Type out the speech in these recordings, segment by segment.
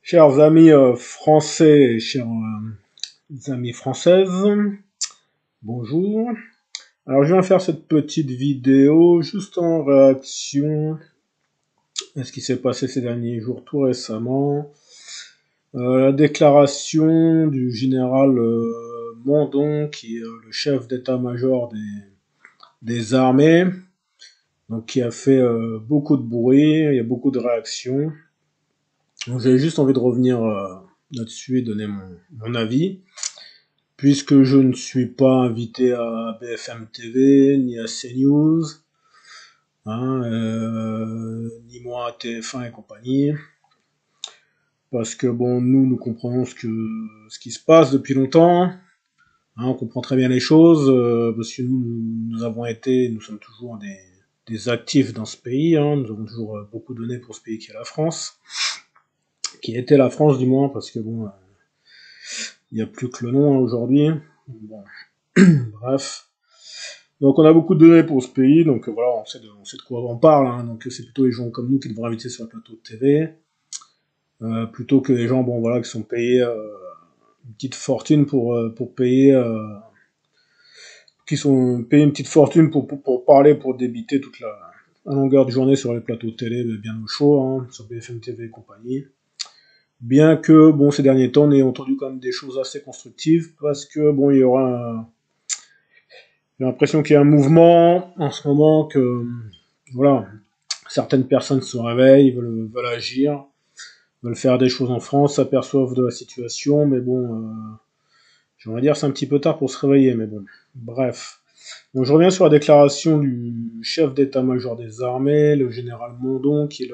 Chers amis français et chers amis françaises, bonjour. Alors je viens faire cette petite vidéo juste en réaction à ce qui s'est passé ces derniers jours tout récemment. La déclaration du général Mandon, qui est le chef d'état-major des armées, donc qui a fait beaucoup de bruit, il y a beaucoup de réactions. Donc j'avais juste envie de revenir là-dessus et donner mon avis. Puisque je ne suis pas invité à BFM TV, ni à CNews, ni moi à TF1 et compagnie, parce que bon, nous comprenons ce qui se passe depuis longtemps, on comprend très bien les choses, parce que nous avons été, nous sommes toujours des actifs dans ce pays, nous avons toujours beaucoup donné pour ce pays qui est la France, qui était la France du moins, parce que bon, il n'y a plus que le nom aujourd'hui. Bon, bref. Donc on a beaucoup donné pour ce pays, donc voilà, on sait de quoi on parle, donc c'est plutôt les gens comme nous qui devraient inviter sur le plateau de TV, plutôt que les gens, bon voilà, qui sont payés une petite fortune pour payer, qui sont payés une petite fortune pour parler, pour débiter toute la longueur de journée sur les plateaux de télé, bien au chaud, sur BFM TV et compagnie. Bien que, bon, ces derniers temps, on ait entendu quand même des choses assez constructives, parce que, bon, il y aura j'ai l'impression qu'il y a un mouvement en ce moment que, voilà, certaines personnes se réveillent, veulent agir, veulent faire des choses en France, s'aperçoivent de la situation, mais bon, j'aimerais dire c'est un petit peu tard pour se réveiller, mais bon, bref. Donc je reviens sur la déclaration du chef d'état-major des armées, le général Mondon, qui est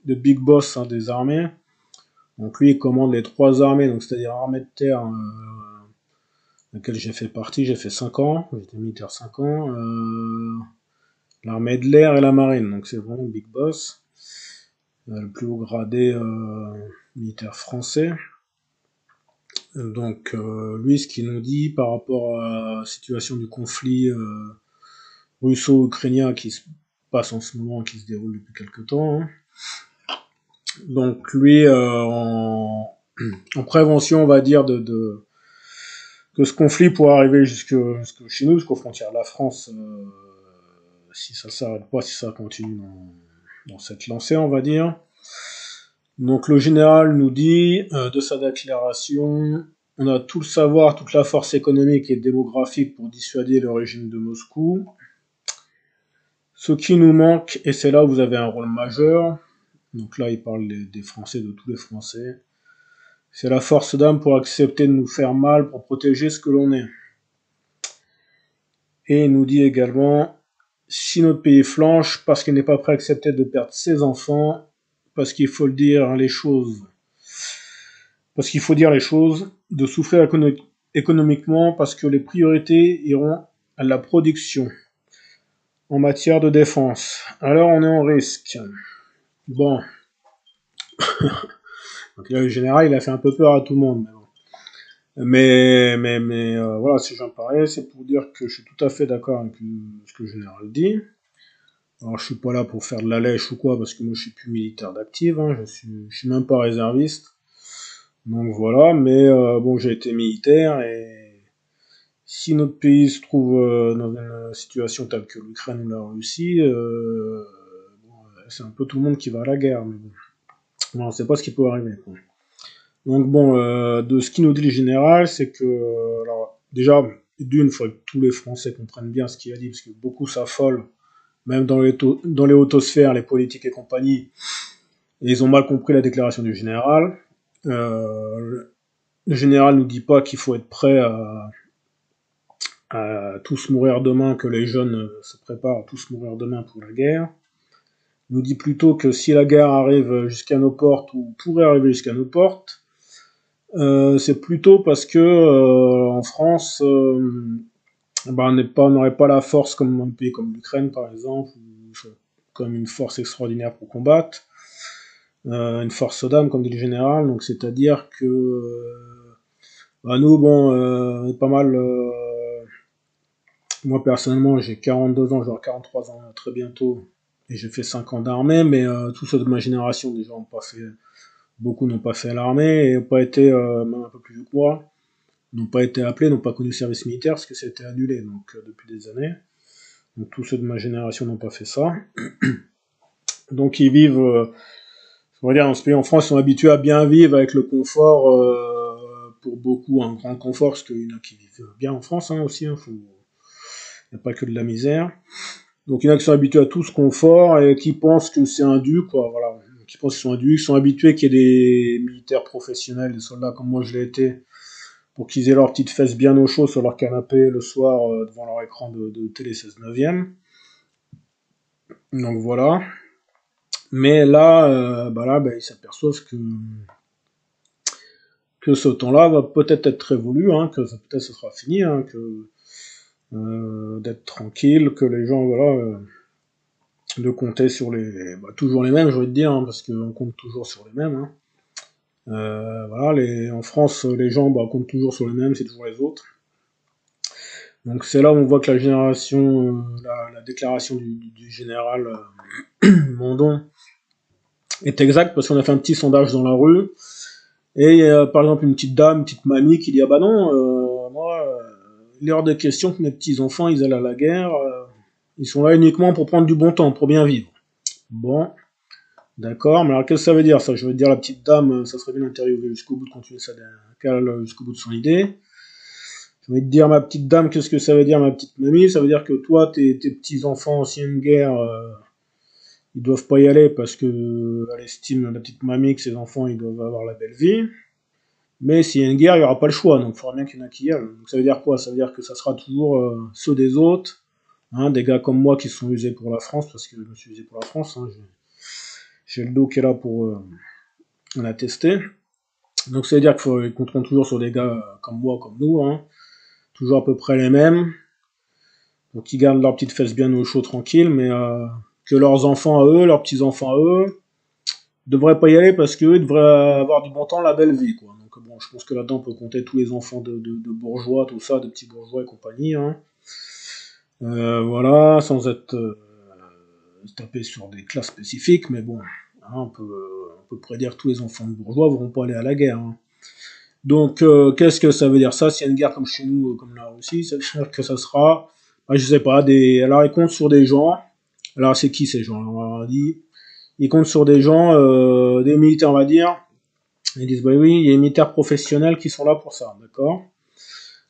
le big boss des armées. Donc lui, il commande les trois armées, donc c'est-à-dire armée de terre, laquelle j'ai fait partie, j'ai fait 5 ans, j'étais militaire 5 ans, l'armée de l'air et la marine, donc c'est vraiment Big Boss, le plus haut gradé militaire français. Donc lui, ce qu'il nous dit par rapport à la situation du conflit russo-ukrainien qui se passe en ce moment, qui se déroule depuis quelque temps. Donc lui, en prévention, on va dire, que ce conflit pourrait arriver jusque chez nous, jusqu'aux frontières de la France, si ça s'arrête pas, si ça continue dans cette lancée, on va dire. Donc le général nous dit de sa déclaration, on a tout le savoir, toute la force économique et démographique pour dissuader le régime de Moscou. Ce qui nous manque, et c'est là où vous avez un rôle majeur, donc là il parle des Français, de tous les Français, c'est la force d'âme pour accepter de nous faire mal, pour protéger ce que l'on est. Et il nous dit également, si notre pays flanche parce qu'il n'est pas prêt à accepter de perdre ses enfants, parce qu'il faut le dire les choses, parce qu'il faut dire les choses, de souffrir économiquement parce que les priorités iront à la production en matière de défense. Alors on est en risque. Bon. Donc là, le général, il a fait un peu peur à tout le monde. Mais voilà, si j'en parlais, c'est pour dire que je suis tout à fait d'accord avec ce que le général dit. Alors je suis pas là pour faire de la lèche ou quoi, parce que moi je suis plus militaire d'active, je suis même pas réserviste. Donc voilà, mais bon, j'ai été militaire et si notre pays se trouve dans une situation telle que l'Ukraine ou la Russie, bon, c'est un peu tout le monde qui va à la guerre, mais bon, on ne sait pas ce qui peut arriver, quoi. Donc bon, de ce qu'il nous dit le général, c'est que, alors déjà, d'une, il faut que tous les Français comprennent bien ce qu'il a dit, parce que beaucoup s'affolent, même dans les hautosphères, les politiques et compagnie, et ils ont mal compris la déclaration du général. Le général nous dit pas qu'il faut être prêt à tous mourir demain, que les jeunes se préparent à tous mourir demain pour la guerre. Il nous dit plutôt que si la guerre arrive jusqu'à nos portes, ou pourrait arriver jusqu'à nos portes, c'est plutôt parce que en France, on n'aurait pas la force comme un pays comme l'Ukraine par exemple, ou comme une force extraordinaire pour combattre, une force d'âme comme dit le général, donc c'est-à-dire que nous bon, pas mal, moi personnellement j'ai 42 ans, j'aurai 43 ans très bientôt, et j'ai fait 5 ans d'armée, mais tous ceux de ma génération déjà n'ont pas fait Beaucoup n'ont pas fait l'armée et n'ont pas été, même un peu plus vieux que moi, n'ont pas été appelés, n'ont pas connu le service militaire parce que ça a été annulé donc depuis des années. Donc tous ceux de ma génération n'ont pas fait ça. Donc ils vivent, on va dire, dans ce pays en France, ils sont habitués à bien vivre avec le confort, pour beaucoup un grand confort, parce qu'il y en a qui vivent bien en France hein, aussi, hein, il n'y a pas que de la misère. Donc il y en a qui sont habitués à tout ce confort et qui pensent que c'est un dû, quoi, voilà. Qui pensent qu'ils sont indus, qui sont habitués qu'il y ait des militaires professionnels, des soldats comme moi je l'ai été, pour qu'ils aient leurs petites fesses bien au chaud sur leur canapé le soir devant leur écran de télé 16/9. Donc voilà. Mais là, ils s'aperçoivent que ce temps-là va peut-être être révolu, hein, que peut-être ce sera fini, hein, que d'être tranquille, que les gens, voilà, de compter sur toujours les mêmes, je veux te dire, hein, parce qu'on compte toujours sur les mêmes. Hein. Voilà, en France, les gens comptent toujours sur les mêmes, c'est toujours les autres. Donc c'est là où on voit que la génération, la déclaration du général Mondon est exacte, parce qu'on a fait un petit sondage dans la rue, et par exemple une petite dame, une petite mamie qui dit ah bah non, moi, il est hors de question que mes petits enfants ils aillent à la guerre, ils sont là uniquement pour prendre du bon temps, pour bien vivre. Bon, d'accord, mais alors qu'est-ce que ça veut dire ça? Je veux dire la petite dame, ça serait bien d'interviewer jusqu'au bout, de continuer ça, jusqu'au bout de son idée. Je vais te dire ma petite dame, qu'est-ce que ça veut dire ma petite mamie? Ça veut dire que toi, tes petits enfants anciens de guerre, ils doivent pas y aller parce que elle estime la petite mamie que ses enfants ils doivent avoir la belle vie. Mais s'il y a une guerre, il n'y aura pas le choix, donc il faudra bien qu'il y en a qui y aillent. Donc ça veut dire quoi? Ça veut dire que ça sera toujours ceux des autres, hein, des gars comme moi qui sont usés pour la France, parce que je me suis usé pour la France, hein, j'ai le dos qui est là pour l'attester. Donc ça veut dire qu'ils compteront toujours sur des gars comme moi, comme nous, hein, toujours à peu près les mêmes, donc ils gardent leurs petites fesses bien au chaud tranquille, mais que leurs enfants à eux, leurs petits-enfants à eux, devraient pas y aller parce qu'eux devraient avoir du bon temps, la belle vie, quoi. Donc bon, je pense que là-dedans on peut compter tous les enfants de bourgeois, tout ça, de petits bourgeois et compagnie, hein. Voilà, sans être se taper sur des classes spécifiques, mais bon, hein, on peut prédire que tous les enfants de bourgeois vont pas aller à la guerre. Hein. Donc, qu'est-ce que ça veut dire ça? S'il y a une guerre comme chez nous, comme la Russie, ça veut dire que ça sera, je sais pas, alors ils comptent sur des gens. Alors c'est qui ces gens? On a dit, ils comptent sur des gens, des militaires, on va dire. Ils disent, bah oui, il y a des militaires professionnels qui sont là pour ça, d'accord?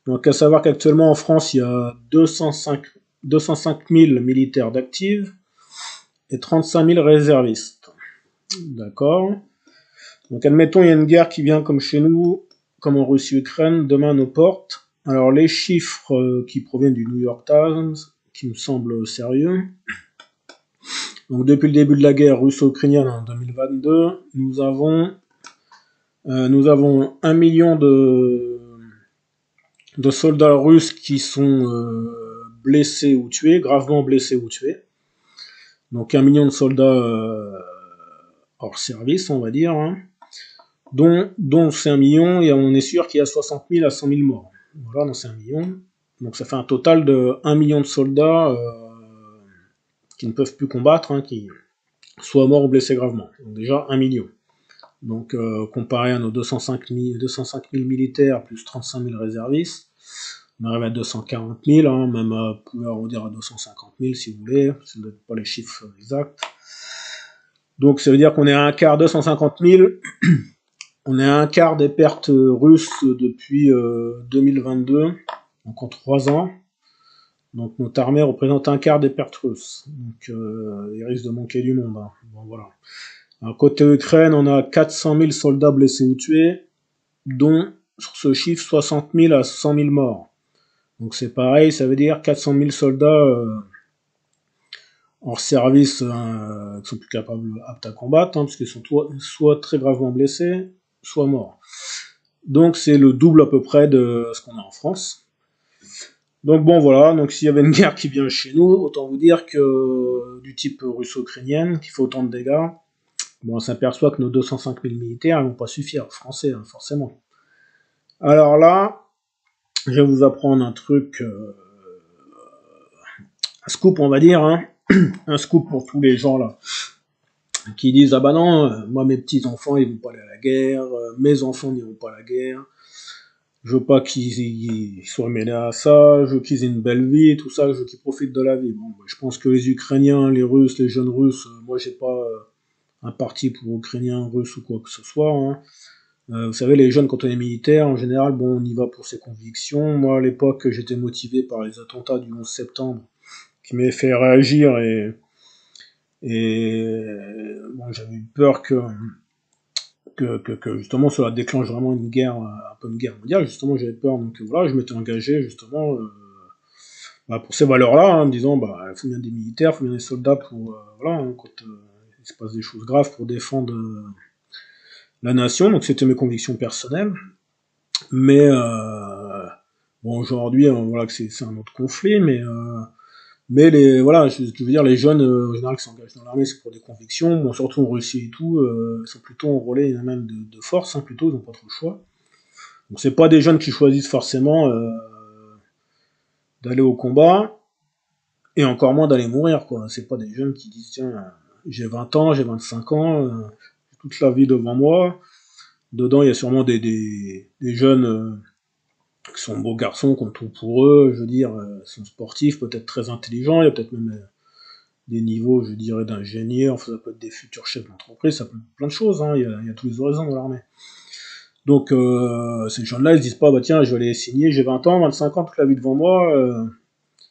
Donc, à savoir qu'actuellement en France, il y a 205 000 militaires d'actifs et 35 000 réservistes, d'accord? Donc, admettons, il y a une guerre qui vient comme chez nous, comme en Russie-Ukraine, demain à nos portes. Alors, les chiffres qui proviennent du New York Times, qui me semblent sérieux. Donc, depuis le début de la guerre russo-ukrainienne en 2022, nous avons 1 million de soldats russes qui sont blessés ou tués, gravement blessés ou tués. Donc 1 million de soldats hors service, on va dire, hein, dont c'est 1 million, et on est sûr qu'il y a 60 000 à 100 000 morts. Voilà, dans ces 1 million. Donc ça fait un total de 1 million de soldats qui ne peuvent plus combattre, hein, qui soient morts ou blessés gravement. Donc déjà 1 million. Donc comparé à nos 205 000 militaires plus 35 000 réservistes, on arrive à 240 000, hein, même on peut arrondir à 250 000 si vous voulez, ce ne sont pas les chiffres exacts. Donc ça veut dire qu'on est à un quart, 250 000, on est à un quart des pertes russes depuis 2022, donc en 3 ans. Donc notre armée représente un quart des pertes russes. Donc il risque de manquer du monde. Hein. Bon, voilà. Alors, côté Ukraine, on a 400 000 soldats blessés ou tués, dont sur ce chiffre 60 000 à 100 000 morts. Donc c'est pareil, ça veut dire 400 000 soldats hors service qui sont plus capables, aptes à combattre, hein, parce qu'ils sont soit très gravement blessés, soit morts. Donc c'est le double à peu près de ce qu'on a en France. Donc bon voilà, donc s'il y avait une guerre qui vient chez nous, autant vous dire que du type russo-ukrainienne, qui fait autant de dégâts, bon, on s'aperçoit que nos 205 000 militaires ne vont pas suffire, français, hein, forcément. Alors là, je vais vous apprendre un truc, un scoop on va dire, hein, un scoop pour tous les gens là qui disent ah bah non, moi mes petits enfants ils vont pas aller à la guerre, mes enfants n'iront pas à la guerre, je veux pas qu'ils soient mêlés à ça, je veux qu'ils aient une belle vie, tout ça, je veux qu'ils profitent de la vie. Bon, bah, je pense que les Ukrainiens, les Russes, les jeunes Russes, moi j'ai pas un parti pour Ukrainiens, Russes ou quoi que ce soit, hein. Vous savez, les jeunes, quand on est militaire, en général, bon, on y va pour ses convictions. Moi, à l'époque, j'étais motivé par les attentats du 11 septembre, qui m'avaient fait réagir et bon, j'avais eu peur que justement cela déclenche vraiment une guerre, un peu une guerre mondiale. Justement, j'avais peur, donc voilà, je m'étais engagé justement bah, pour ces valeurs-là, hein, en me disant, bah, il faut bien des militaires, il faut bien des soldats pour, voilà, hein, quand il se passe des choses graves pour défendre la nation. Donc c'était mes convictions personnelles. Mais bon, aujourd'hui, voilà, que c'est un autre conflit, mais les, voilà, je veux dire, les jeunes, en général, qui s'engagent dans l'armée, c'est pour des convictions. Bon, surtout en Russie et tout, ils sont plutôt enrôlés, même de force, hein, plutôt, ils n'ont pas trop le choix. Donc, c'est pas des jeunes qui choisissent forcément d'aller au combat, et encore moins d'aller mourir, quoi. C'est pas des jeunes qui disent, tiens, j'ai 20 ans, j'ai 25 ans, j'ai toute la vie devant moi. Dedans, il y a sûrement des jeunes qui sont beaux garçons, qui ont tout pour eux, je veux dire, sont sportifs, peut-être très intelligents, il y a peut-être même des niveaux, je dirais, d'ingénieurs, ça peut être des futurs chefs d'entreprise, ça peut être plein de choses, hein, il y a tous les horizons dans l'armée. Donc ces gens-là, ils se disent pas, bah tiens, je vais aller signer, j'ai 20 ans, 25 ans, toute la vie devant moi,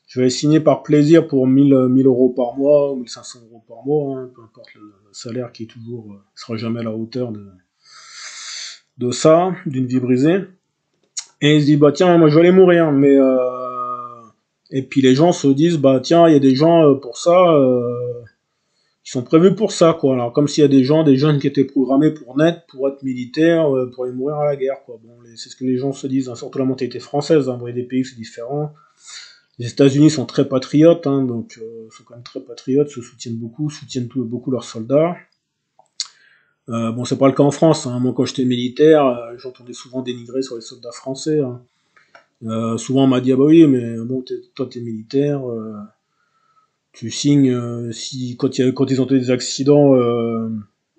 je vais aller signer par plaisir pour 1000 euros par mois, ou 1500 euros par mois, hein, peu importe le salaire qui est toujours, sera jamais à la hauteur de ça, d'une vie brisée. Et il se dit, bah tiens, moi je vais aller mourir, mais et puis les gens se disent, bah tiens, il y a des gens pour ça, qui sont prévus pour ça, quoi. Alors comme s'il y a des gens, des jeunes qui étaient programmés pour naître, pour être militaires, pour aller mourir à la guerre, quoi. Bon, c'est ce que les gens se disent, hein, surtout la mentalité française, hein. Vous voyez des pays c'est différent. Les États-Unis sont très patriotes, hein, donc sont quand même très patriotes, se soutiennent beaucoup, beaucoup leurs soldats. Bon, c'est pas le cas en France, hein. Moi, quand j'étais militaire, j'entendais souvent dénigrer sur les soldats français, hein. Souvent on m'a dit ah bah oui mais bon toi t'es militaire, tu signes si quand ils ont eu des accidents,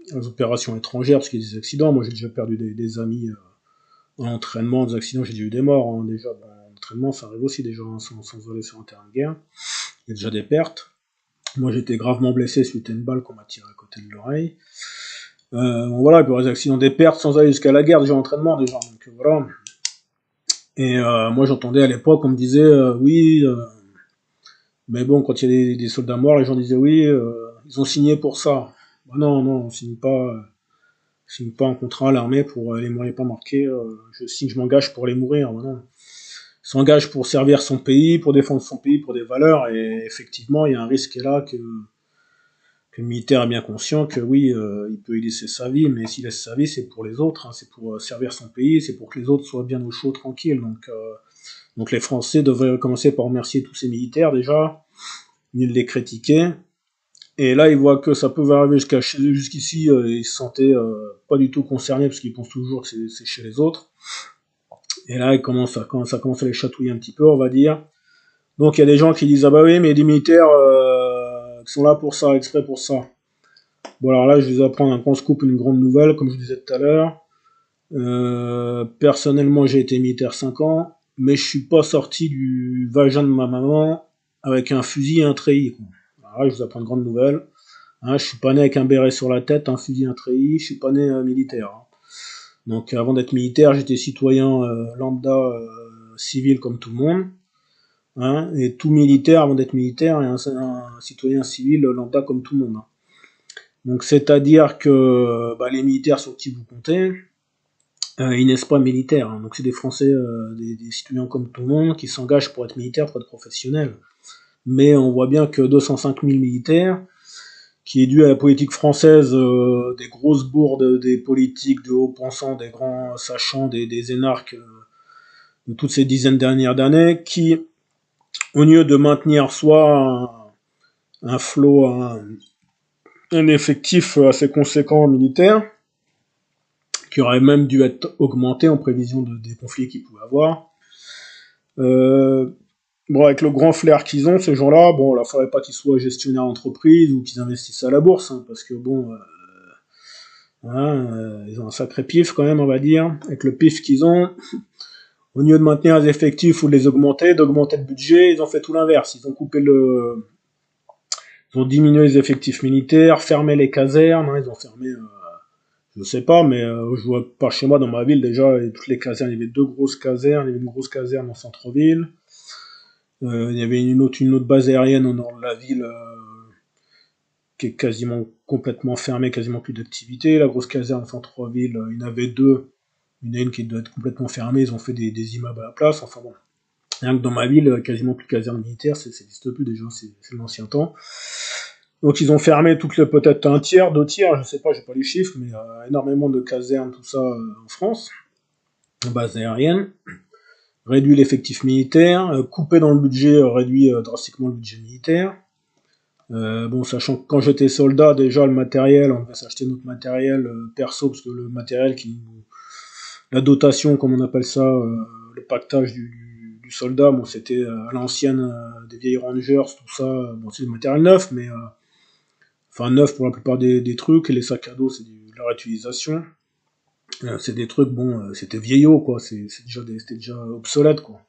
des opérations étrangères parce qu'il y a des accidents. Moi j'ai déjà perdu des amis en entraînement, des accidents, j'ai déjà eu des morts, hein, déjà. Bon, en entraînement ça arrive aussi déjà, hein, sans aller sur un terrain de guerre. Il y a déjà des pertes. Moi j'étais gravement blessé suite à une balle qu'on m'a tiré à côté de l'oreille. Bon voilà, et puis les accidents, des pertes sans aller jusqu'à la guerre déjà en entraînement déjà. Donc voilà. Et moi j'entendais à l'époque, on me disait oui, mais bon, quand il y a des soldats morts, les gens disaient oui, ils ont signé pour ça. Bah non, non, signe pas un contrat à l'armée pour aller mourir, pas marqué, je signe, je m'engage pour aller mourir. Bah non. Il s'engage pour servir son pays, pour défendre son pays, pour des valeurs, et effectivement, il y a un risque qui est là, que le militaire est bien conscient que oui, il peut y laisser sa vie, mais s'il laisse sa vie, c'est pour les autres, hein, c'est pour servir son pays, c'est pour que les autres soient bien au chaud, tranquilles. Donc les Français devraient commencer par remercier tous ces militaires déjà, ni de les critiquer. Et là, ils voient que ça peut arriver jusqu'ici, ils se sentaient pas du tout concernés parce qu'ils pensent toujours que c'est chez les autres. Et là, ça commence à les chatouiller un petit peu, on va dire. Donc il y a des gens qui disent ah bah oui, mais des militaires qui sont là pour ça, exprès pour ça. Bon alors là, je vais vous apprendre un grand scoop, une grande nouvelle, comme je vous disais tout à l'heure. Personnellement, j'ai été militaire 5 ans, mais je suis pas sorti du vagin de ma maman avec un fusil et un treillis, quoi. Alors là, je vous apprends une grande nouvelle. Hein, je suis pas né avec un béret sur la tête, un fusil, un treillis, je suis pas né militaire, hein. Donc avant d'être militaire, j'étais citoyen lambda civil comme tout le monde. Hein, et tout militaire, avant d'être militaire, est un citoyen civil lambda comme tout le monde, hein. Donc c'est-à-dire que bah, les militaires sur qui vous comptez, ils naissent pas militaires, hein. Donc c'est des Français, des citoyens comme tout le monde, qui s'engagent pour être militaires, pour être professionnels. Mais on voit bien que 205 000 militaires, qui est dû à la politique française, des grosses bourdes, des politiques de hauts pensants, des grands sachants, des énarques de toutes ces dizaines dernières d'années, qui, au lieu de maintenir soit un flot, un effectif assez conséquent militaire, qui aurait même dû être augmenté en prévision des conflits qu'il pouvait avoir, bon, avec le grand flair qu'ils ont, ces gens-là, bon, il faudrait pas qu'ils soient gestionnaires d'entreprise ou qu'ils investissent à la bourse, hein, parce que bon, ils ont un sacré pif quand même, on va dire. Avec le pif qu'ils ont, au lieu de maintenir les effectifs ou de les augmenter, d'augmenter le budget, ils ont fait tout l'inverse. Ils ont diminué les effectifs militaires, fermé les casernes, hein, ils ont fermé, je sais pas, mais je vois par chez moi dans ma ville déjà, et toutes les casernes, il y avait deux grosses casernes, il y avait une grosse caserne en centre-ville, il y avait une autre base aérienne au nord de la ville qui est quasiment complètement fermée, quasiment plus d'activité. La grosse caserne au centre-ville, il y en avait deux, une qui doit être complètement fermée, ils ont fait des immeubles à la place, enfin bon. Rien que dans ma ville, quasiment plus de caserne militaire, ça n'existe plus déjà, c'est l'ancien temps. Donc ils ont fermé peut-être un tiers, deux tiers, je sais pas, j'ai pas les chiffres, mais énormément de casernes, tout ça en France, en base aérienne, réduit l'effectif militaire, coupé dans le budget, réduit drastiquement le budget militaire. Bon, sachant que quand j'étais soldat, déjà le matériel, on devait s'acheter notre matériel perso, parce que le matériel la dotation, comme on appelle ça, le pactage du soldat, bon, c'était à l'ancienne des vieilles Rangers, tout ça, bon, c'est du matériel neuf, mais enfin neuf pour la plupart des trucs, et les sacs à dos, c'est de la réutilisation. C'est des trucs, bon, c'était vieillot, quoi, c'était déjà obsolète, quoi.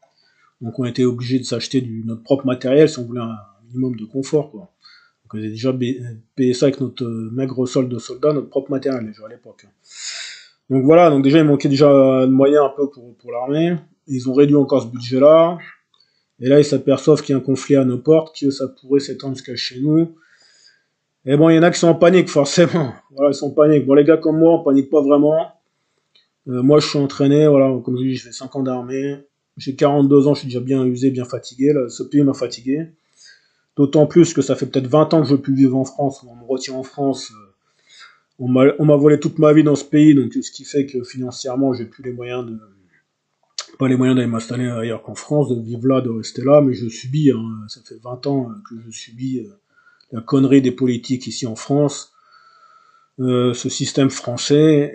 Donc on était obligé de s'acheter notre propre matériel si on voulait un minimum de confort, quoi. Donc on avait déjà payé ça avec notre maigre solde de soldat, notre propre matériel, déjà à l'époque. Donc voilà, donc déjà il manquait déjà de moyens un peu pour l'armée. Ils ont réduit encore ce budget-là. Et là ils s'aperçoivent qu'il y a un conflit à nos portes, que ça pourrait s'étendre jusqu'à chez nous. Et bon, il y en a qui sont en panique, forcément. Voilà, ils sont en panique. Bon, les gars comme moi, on panique pas vraiment. Moi, je suis entraîné, voilà, comme je dis, je fais 5 ans d'armée. J'ai 42 ans, je suis déjà bien usé, bien fatigué. Là, ce pays m'a fatigué. D'autant plus que ça fait peut-être 20 ans que je veux plus vivre en France. On me retient en France. On m'a volé toute ma vie dans ce pays, donc ce qui fait que financièrement, j'ai plus les moyens pas les moyens d'aller m'installer ailleurs qu'en France, de vivre là, de rester là, mais je subis, hein, ça fait 20 ans que je subis la connerie des politiques ici en France, ce système français,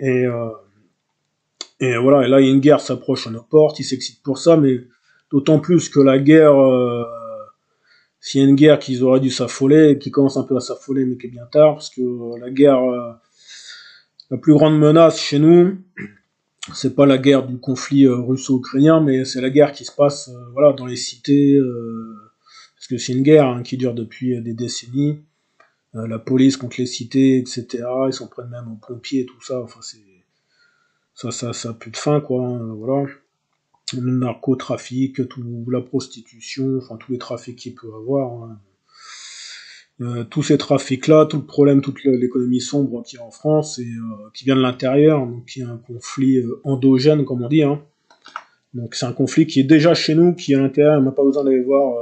et voilà, et là il y a une guerre s'approche à nos portes, ils s'excitent pour ça, mais d'autant plus que la guerre, s'il y a une guerre qu'ils auraient dû s'affoler, qui commence un peu à s'affoler, mais qui est bien tard, parce que la guerre, la plus grande menace chez nous, c'est pas la guerre du conflit russo-ukrainien, mais c'est la guerre qui se passe, voilà, dans les cités, parce que c'est une guerre hein, qui dure depuis des décennies. La police contre les cités, etc. Ils s'en prennent même aux pompiers et tout ça. Enfin, ça a plus de fin, quoi. Hein, voilà. Le narcotrafic, la prostitution, enfin tous les trafics qu'il peut avoir. Hein. Tous ces trafics-là, tout le problème, toute l'économie sombre qu'il y a en France et qui vient de l'intérieur, donc il y a un conflit endogène, comme on dit. Hein. Donc c'est un conflit qui est déjà chez nous, qui est à l'intérieur, on n'a pas besoin d'aller voir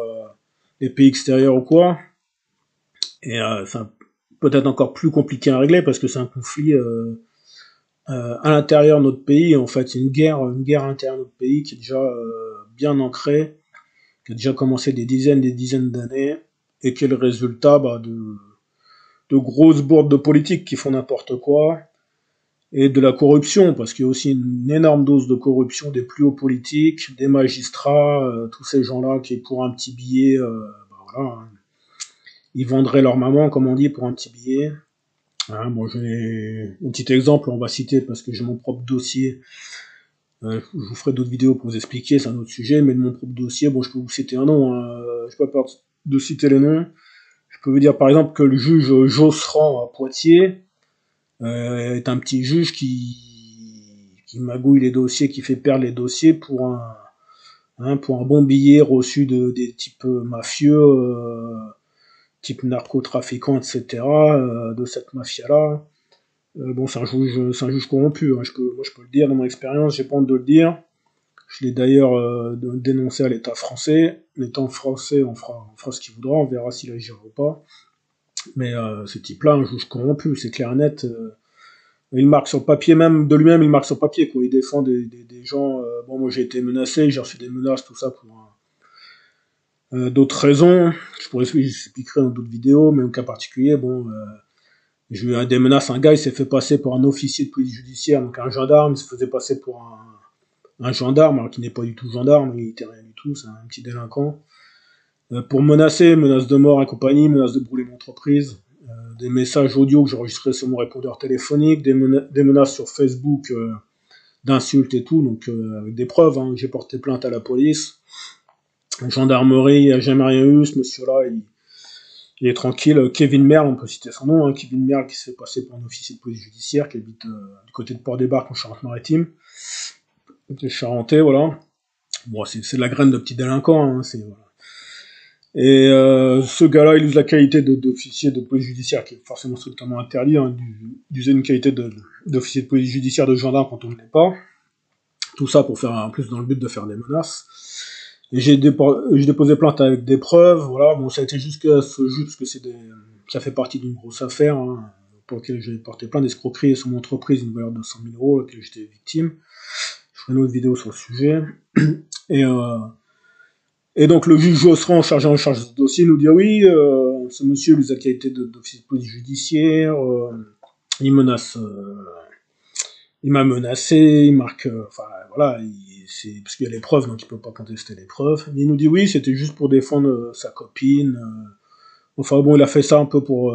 les pays extérieurs ou quoi. Et c'est peut-être encore plus compliqué à régler parce que c'est un conflit à l'intérieur de notre pays. En fait, c'est une guerre à l'intérieur de notre pays qui est déjà bien ancrée, qui a déjà commencé des dizaines d'années, et qui est le résultat de grosses bourdes de politiques qui font n'importe quoi, et de la corruption, parce qu'il y a aussi une énorme dose de corruption des plus hauts politiques, des magistrats, tous ces gens-là qui, pour un petit billet, voilà, hein, ils vendraient leur maman, comme on dit, pour un petit billet. Hein, bon, j'ai un petit exemple, on va citer, parce que j'ai mon propre dossier. Je vous ferai d'autres vidéos pour vous expliquer, c'est un autre sujet, mais de mon propre dossier, bon, je peux vous citer un nom, hein, je n'ai pas peur de citer les noms. Je peux vous dire par exemple que le juge Josserand à Poitiers est un petit juge qui magouille les dossiers, qui fait perdre les dossiers pour un bon billet reçu des types mafieux, type narcotrafiquants, etc., de cette mafia-là. Bon, c'est un juge corrompu, hein, moi je peux le dire dans mon expérience, j'ai pas honte de le dire. Je l'ai d'ailleurs dénoncé à l'État français. L'État français, on fera ce qu'il voudra, on verra s'il agira ou pas. Mais ce type-là, un juge corrompu, c'est clair et net. Il marque sur papier, même de lui-même, il marque sur papier, quoi. Il défend des gens. Bon, moi j'ai été menacé, j'ai reçu des menaces, tout ça pour d'autres raisons. J'expliquerai dans d'autres vidéos, mais au cas particulier, bon, j'ai eu des menaces. Un gars, il s'est fait passer pour un officier de police judiciaire, donc un gendarme, il se faisait passer pour un gendarme, alors qui n'est pas du tout gendarme, il était rien du tout, c'est un petit délinquant. pour menacer, menaces de mort et compagnie, menaces de brûler mon entreprise, des messages audio que j'enregistrais sur mon répondeur téléphonique, des menaces sur Facebook d'insultes et tout, donc avec des preuves, hein. J'ai porté plainte à la police, gendarmerie, il a jamais rien eu, ce monsieur-là, il est tranquille. Kevin Merle, on peut citer son nom, hein, Kevin Merle qui se fait passer pour un officier de police judiciaire, qui habite du côté de Port-des-Barques en Charente-Maritime, des Charentais, voilà. Bon, c'est de la graine de petit délinquant, hein, voilà. Et ce gars-là, il use la qualité d'officier de police judiciaire, qui est forcément strictement interdit, hein, d'user une qualité d'officier de police judiciaire de gendarme quand on ne l'est pas. Tout ça pour faire, en plus, dans le but de faire des menaces. Et j'ai déposé plainte avec des preuves, voilà. Bon, ça a été jusqu'à ce jour, parce que ça fait partie d'une grosse affaire, hein, pour laquelle j'ai porté plainte d'escroquerie sur mon entreprise, une valeur de 100 000 euros, laquelle j'étais victime. Je ferai une autre vidéo sur le sujet. Et, et donc le juge Josserand, chargé en charge de ce dossier, nous dit oui, ce monsieur lui a qualité d'officier de police judiciaire, il menace, il m'a menacé, il marque, enfin voilà, c'est parce qu'il y a les preuves, donc il peut pas contester les preuves. Il nous dit oui, c'était juste pour défendre sa copine. Enfin bon, il a fait ça un peu pour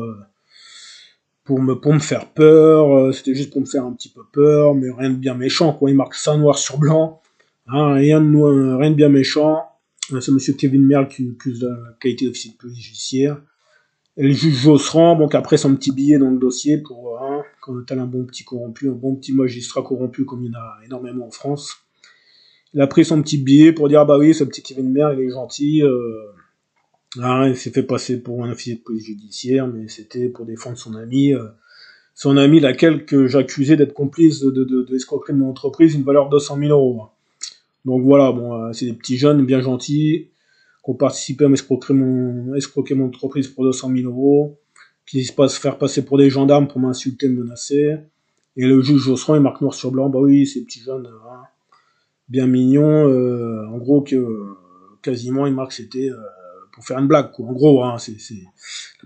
me faire peur. C'était juste pour me faire un petit peu peur, mais rien de bien méchant, quoi. Il marque ça noir sur blanc, hein, rien de bien méchant. C'est monsieur Kevin Merle qui accuse la qualité d'officier de police judiciaire. Et le juge Josserand, donc après son petit billet dans le dossier pour, hein, comme tel un bon petit corrompu, un bon petit magistrat corrompu comme il y en a énormément en France. Il a pris son petit billet pour dire, ah bah oui, ce petit Kevin Merle, il est gentil, hein, il s'est fait passer pour un officier de police judiciaire, mais c'était pour défendre son ami laquelle que j'accusais d'être complice de escroquerie de mon entreprise, une valeur de 200 000 euros. Donc voilà, bon, c'est des petits jeunes bien gentils, qui ont participé à escroquer mon entreprise pour 200 000 euros, qui se passent faire passer pour des gendarmes pour m'insulter, me menacer. Et le juge Josserand, il marque noir sur blanc, bah oui, ces petits jeunes, hein, bien mignons, en gros, quasiment, il marque c'était pour faire une blague, quoi. En gros, hein, c'est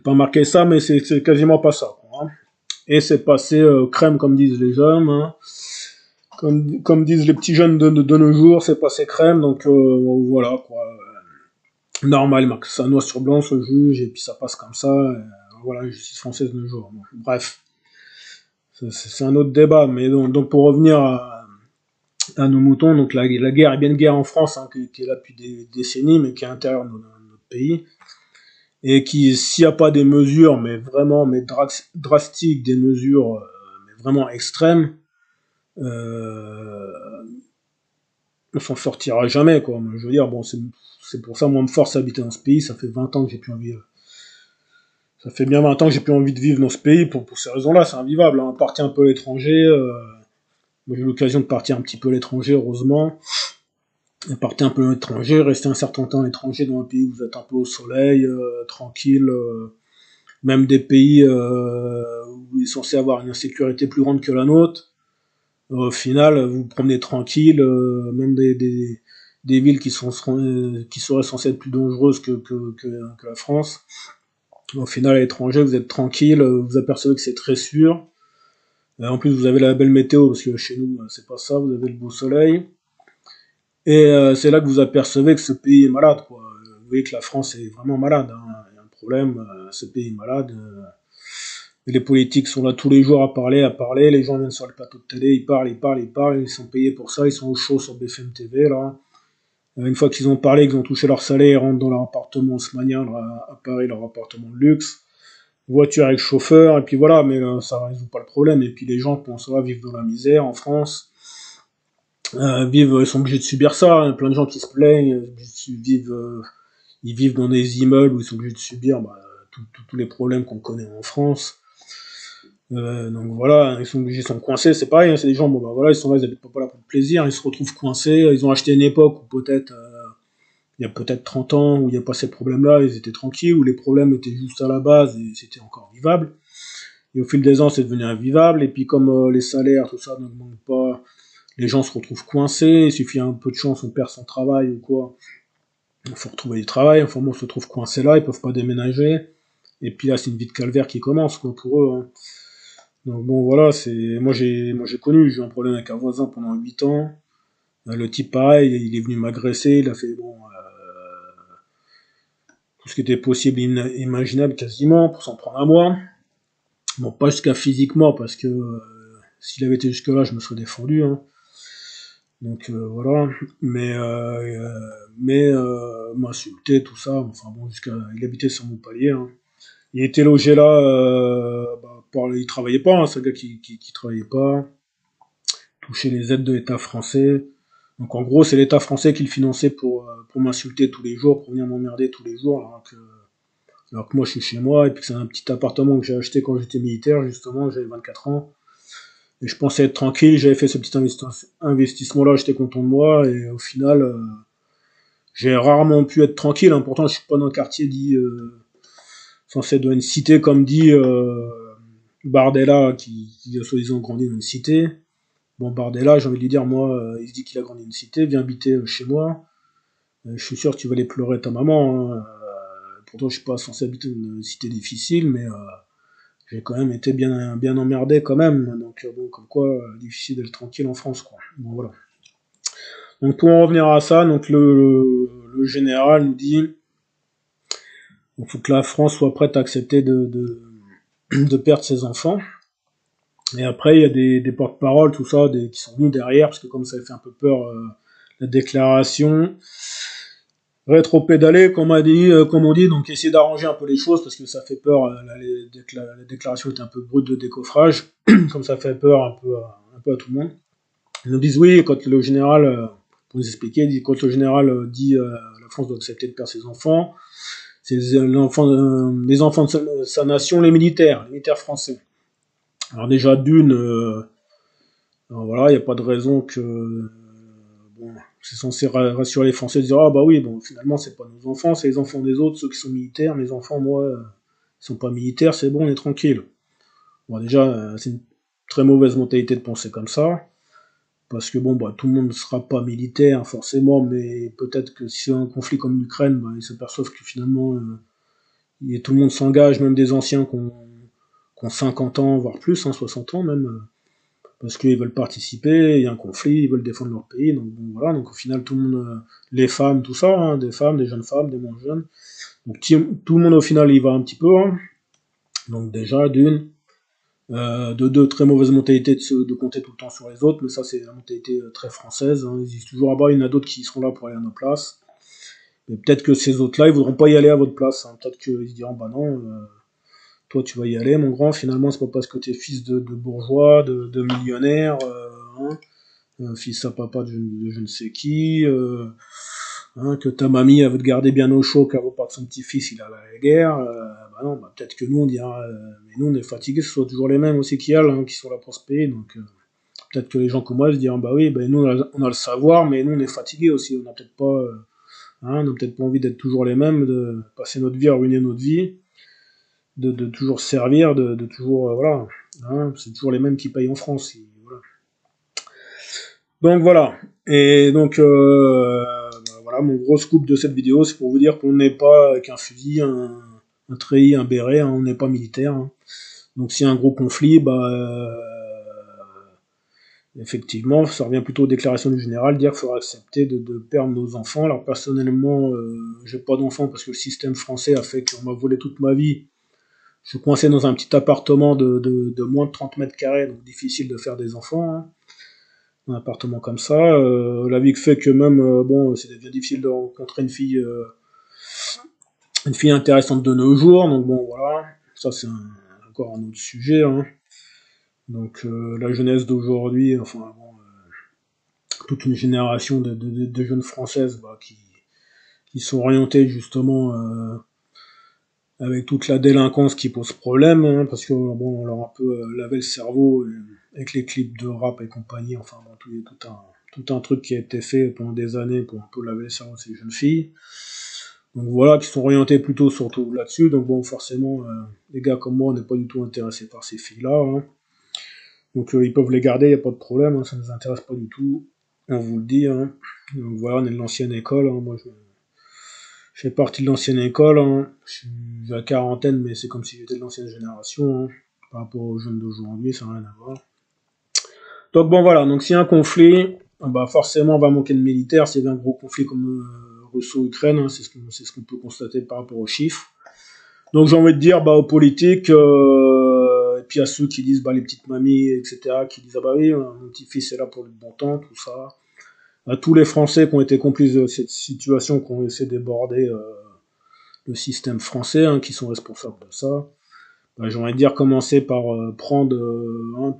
pas marqué ça, mais c'est quasiment pas ça, quoi, hein. Et c'est passé crème, comme disent les jeunes, hein. Comme disent les petits jeunes de nos jours, c'est passé crème, donc voilà, quoi. Normal, il marque ça noir sur blanc, ce juge, et puis ça passe comme ça. Voilà, la justice française de nos jours. Bon, bref, c'est un autre débat, mais donc pour revenir à nos moutons, donc la guerre est bien une guerre en France, hein, qui est là depuis des décennies, mais qui est à l'intérieur de notre pays, et qui, s'il n'y a pas des mesures, mais vraiment, mais drastiques, des mesures mais vraiment extrêmes, euh, on s'en sortira jamais, quoi. Je veux dire, bon, c'est pour ça, moi, me force à habiter dans ce pays, ça fait 20 ans que j'ai plus envie. Ça fait bien 20 ans que j'ai plus envie de vivre dans ce pays, pour ces raisons-là, c'est invivable, hein. Partir un peu à l'étranger, moi j'ai eu l'occasion de partir un petit peu à l'étranger, heureusement. Partir un peu à l'étranger, rester un certain temps à l'étranger dans un pays où vous êtes un peu au soleil, tranquille, même des pays où il est censé avoir une insécurité plus grande que la nôtre. Au final, vous vous promenez tranquille, même des villes qui seraient censées être plus dangereuses que la France. Au final, à l'étranger, vous êtes tranquille, vous apercevez que c'est très sûr. En plus, vous avez la belle météo, parce que chez nous, c'est pas ça, vous avez le beau soleil. Et c'est là que vous apercevez que ce pays est malade, quoi. Vous voyez que la France est vraiment malade, hein. Il y a un problème, ce pays est malade. Les politiques sont là tous les jours à parler. Les gens viennent sur le plateau de télé, ils parlent. Ils sont payés pour ça, ils sont au show sur BFM TV, là. Une fois qu'ils ont parlé, qu'ils ont touché leur salaire, ils rentrent dans leur appartement haussmanien à Paris, leur appartement de luxe. Voiture avec chauffeur, et puis voilà, mais ça résout pas le problème. Et puis les gens pensent là vivre dans la misère en France, ils sont obligés de subir ça, hein. Plein de gens qui se plaignent, ils vivent dans des immeubles où ils sont obligés de subir tous les problèmes qu'on connaît en France. Donc voilà, ils sont coincés, c'est pareil, hein, c'est des gens, bon bah voilà, ils sont là, ils habitent pas là pour le plaisir, ils se retrouvent coincés, ils ont acheté une époque où peut-être il y a peut-être 30 ans, où il n'y a pas ces problèmes-là, ils étaient tranquilles, où les problèmes étaient juste à la base et c'était encore vivable. Et au fil des ans, c'est devenu invivable, et puis comme les salaires, tout ça n'augmente pas, les gens se retrouvent coincés, il suffit un peu de chance, on perd son travail ou quoi, il faut retrouver du travail, enfin bon, on se retrouve coincés là, ils peuvent pas déménager, et puis là, c'est une vie de calvaire qui commence, quoi, pour eux, hein. Donc bon, voilà, j'ai eu un problème avec un voisin pendant 8 ans. Le type, pareil, il est venu m'agresser, il a fait, bon, tout ce qui était possible et imaginable quasiment pour s'en prendre à moi. Bon, pas jusqu'à physiquement, parce que s'il avait été jusque là, je me serais défendu, hein. Donc voilà, m'insulter, tout ça, enfin bon, il habitait sur Montpellier, hein. Il était logé là, il travaillait pas, hein, c'est un gars qui travaillait pas, touchait les aides de l'État français. Donc en gros, c'est l'État français qui le finançait pour m'insulter tous les jours, pour venir m'emmerder tous les jours, alors que moi je suis chez moi, et puis que c'est un petit appartement que j'ai acheté quand j'étais militaire, justement, j'avais 24 ans. Et je pensais être tranquille, j'avais fait ce petit investissement-là, j'étais content de moi, et au final, j'ai rarement pu être tranquille, hein. Pourtant je suis pas dans un quartier dit censé être dans une cité, comme dit Bardella, qui a soi-disant grandi dans une cité. Bon, Bardella, j'ai envie de lui dire, moi, il se dit qu'il a grandi dans une cité, viens habiter chez moi. Je suis sûr que tu vas aller pleurer ta maman, hein. Pourtant, je suis pas censé habiter dans une cité difficile, mais j'ai quand même été bien emmerdé quand même. Donc, bon, comme quoi, difficile d'être tranquille en France, quoi. Bon, voilà. Donc, pour en revenir à ça, donc le général nous dit il faut que la France soit prête à accepter de perdre ses enfants. Et après, il y a des porte-paroles, tout ça, qui sont venus derrière, parce que comme ça fait un peu peur, la déclaration. Rétro-pédaler, comme on dit, donc essayer d'arranger un peu les choses, parce que ça fait peur, la déclaration est un peu brute de décoffrage, comme ça fait peur un peu à tout le monde. Ils nous disent oui, quand le général, pour nous expliquer, quand le général dit la France doit accepter de perdre ses enfants, c'est les enfants de sa nation, les militaires français. Alors déjà d'une, voilà, il n'y a pas de raison que bon, c'est censé rassurer les Français, de dire ah bah oui, bon finalement c'est pas nos enfants, c'est les enfants des autres, ceux qui sont militaires. Mes enfants, moi, ils sont pas militaires, c'est bon, on est tranquille. Bon déjà, c'est une très mauvaise mentalité de penser comme ça, parce que bon bah tout le monde ne sera pas militaire forcément, mais peut-être que si c'est un conflit comme l'Ukraine, bah, ils s'aperçoivent que finalement tout le monde s'engage, même des anciens qui ont 50 ans, voire plus, hein, 60 ans même, parce qu'ils veulent participer, il y a un conflit, ils veulent défendre leur pays, donc bon, voilà, donc au final tout le monde, les femmes, tout ça, hein, des femmes, des jeunes femmes, des moins jeunes, donc tout le monde au final y va un petit peu, hein. Donc déjà d'une, de deux, très mauvaise mentalité de compter tout le temps sur les autres, mais ça c'est la mentalité très française, hein. Ils disent toujours ah bah il y en a d'autres qui seront là pour aller à nos places, mais peut-être que ces autres-là ils voudront pas y aller à votre place, hein. Peut-être qu'ils se diront bah non, toi tu vas y aller mon grand, finalement c'est pas parce que t'es fils de bourgeois, de millionnaire, hein, fils à papa de je ne sais qui, hein, que ta mamie elle veut te garder bien au chaud, qu'elle veut pas que son petit-fils il a la guerre, bah non, bah peut-être que nous on dira, mais nous on est fatigués, ce soit toujours les mêmes aussi qui hein, qui sont là pour se payer, donc peut-être que les gens comme moi se diront bah oui, bah nous on a le savoir, mais nous on est fatigués aussi, on a peut-être pas, hein, on a peut-être pas envie d'être toujours les mêmes, de passer notre vie à ruiner notre vie, de toujours servir, de toujours, voilà, hein, c'est toujours les mêmes qui payent en France, voilà. Donc voilà. Et donc voilà, mon gros scoop de cette vidéo, c'est pour vous dire qu'on n'est pas avec un fusil, un treillis, un béret, hein, on n'est pas militaire, hein. Donc s'il y a un gros conflit, effectivement, ça revient plutôt aux déclarations du général, dire qu'il faudra accepter de perdre nos enfants. Alors personnellement, j'ai pas d'enfants parce que le système français a fait qu'on m'a volé toute ma vie. Je suis coincé dans un petit appartement de moins de 30 mètres carrés, donc difficile de faire des enfants, hein, un appartement comme ça. La vie fait que même, bon, c'est bien difficile de rencontrer une fille intéressante de nos jours, donc bon, voilà. Ça, c'est encore un autre sujet, hein. Donc, la jeunesse d'aujourd'hui, enfin, bon, toute une génération de jeunes françaises qui sont orientées justement avec toute la délinquance qui pose problème, hein, parce que bon, on leur a un peu lavé le cerveau avec les clips de rap et compagnie, enfin bon, tout un truc qui a été fait pendant des années pour un peu laver le cerveau de ces jeunes filles. Donc voilà, qui sont orientés plutôt surtout là-dessus, donc bon, forcément, les gars comme moi, on n'est pas du tout intéressés par ces filles-là, hein. Donc ils peuvent les garder, il n'y a pas de problème, hein, ça ne nous intéresse pas du tout, on vous le dit, hein. Donc voilà, on est de l'ancienne école, hein, moi je fais partie de l'ancienne école, hein. Je suis à la quarantaine, mais c'est comme si j'étais de l'ancienne génération, hein. Par rapport aux jeunes d'aujourd'hui, ça n'a rien à voir. Donc bon voilà, donc s'il y a un conflit, bah forcément on va manquer de militaires, s'il y a un gros conflit comme russo-ukraine, hein, c'est ce qu'on peut constater par rapport aux chiffres. Donc j'ai envie de dire aux politiques, et puis à ceux qui disent les petites mamies, etc., qui disent ah bah oui, mon petit-fils est là pour le bon temps, tout ça. À tous les Français qui ont été complices de cette situation, qui ont essayé d'éborder le système français, hein, qui sont responsables de ça. J'ai envie de dire commencer par prendre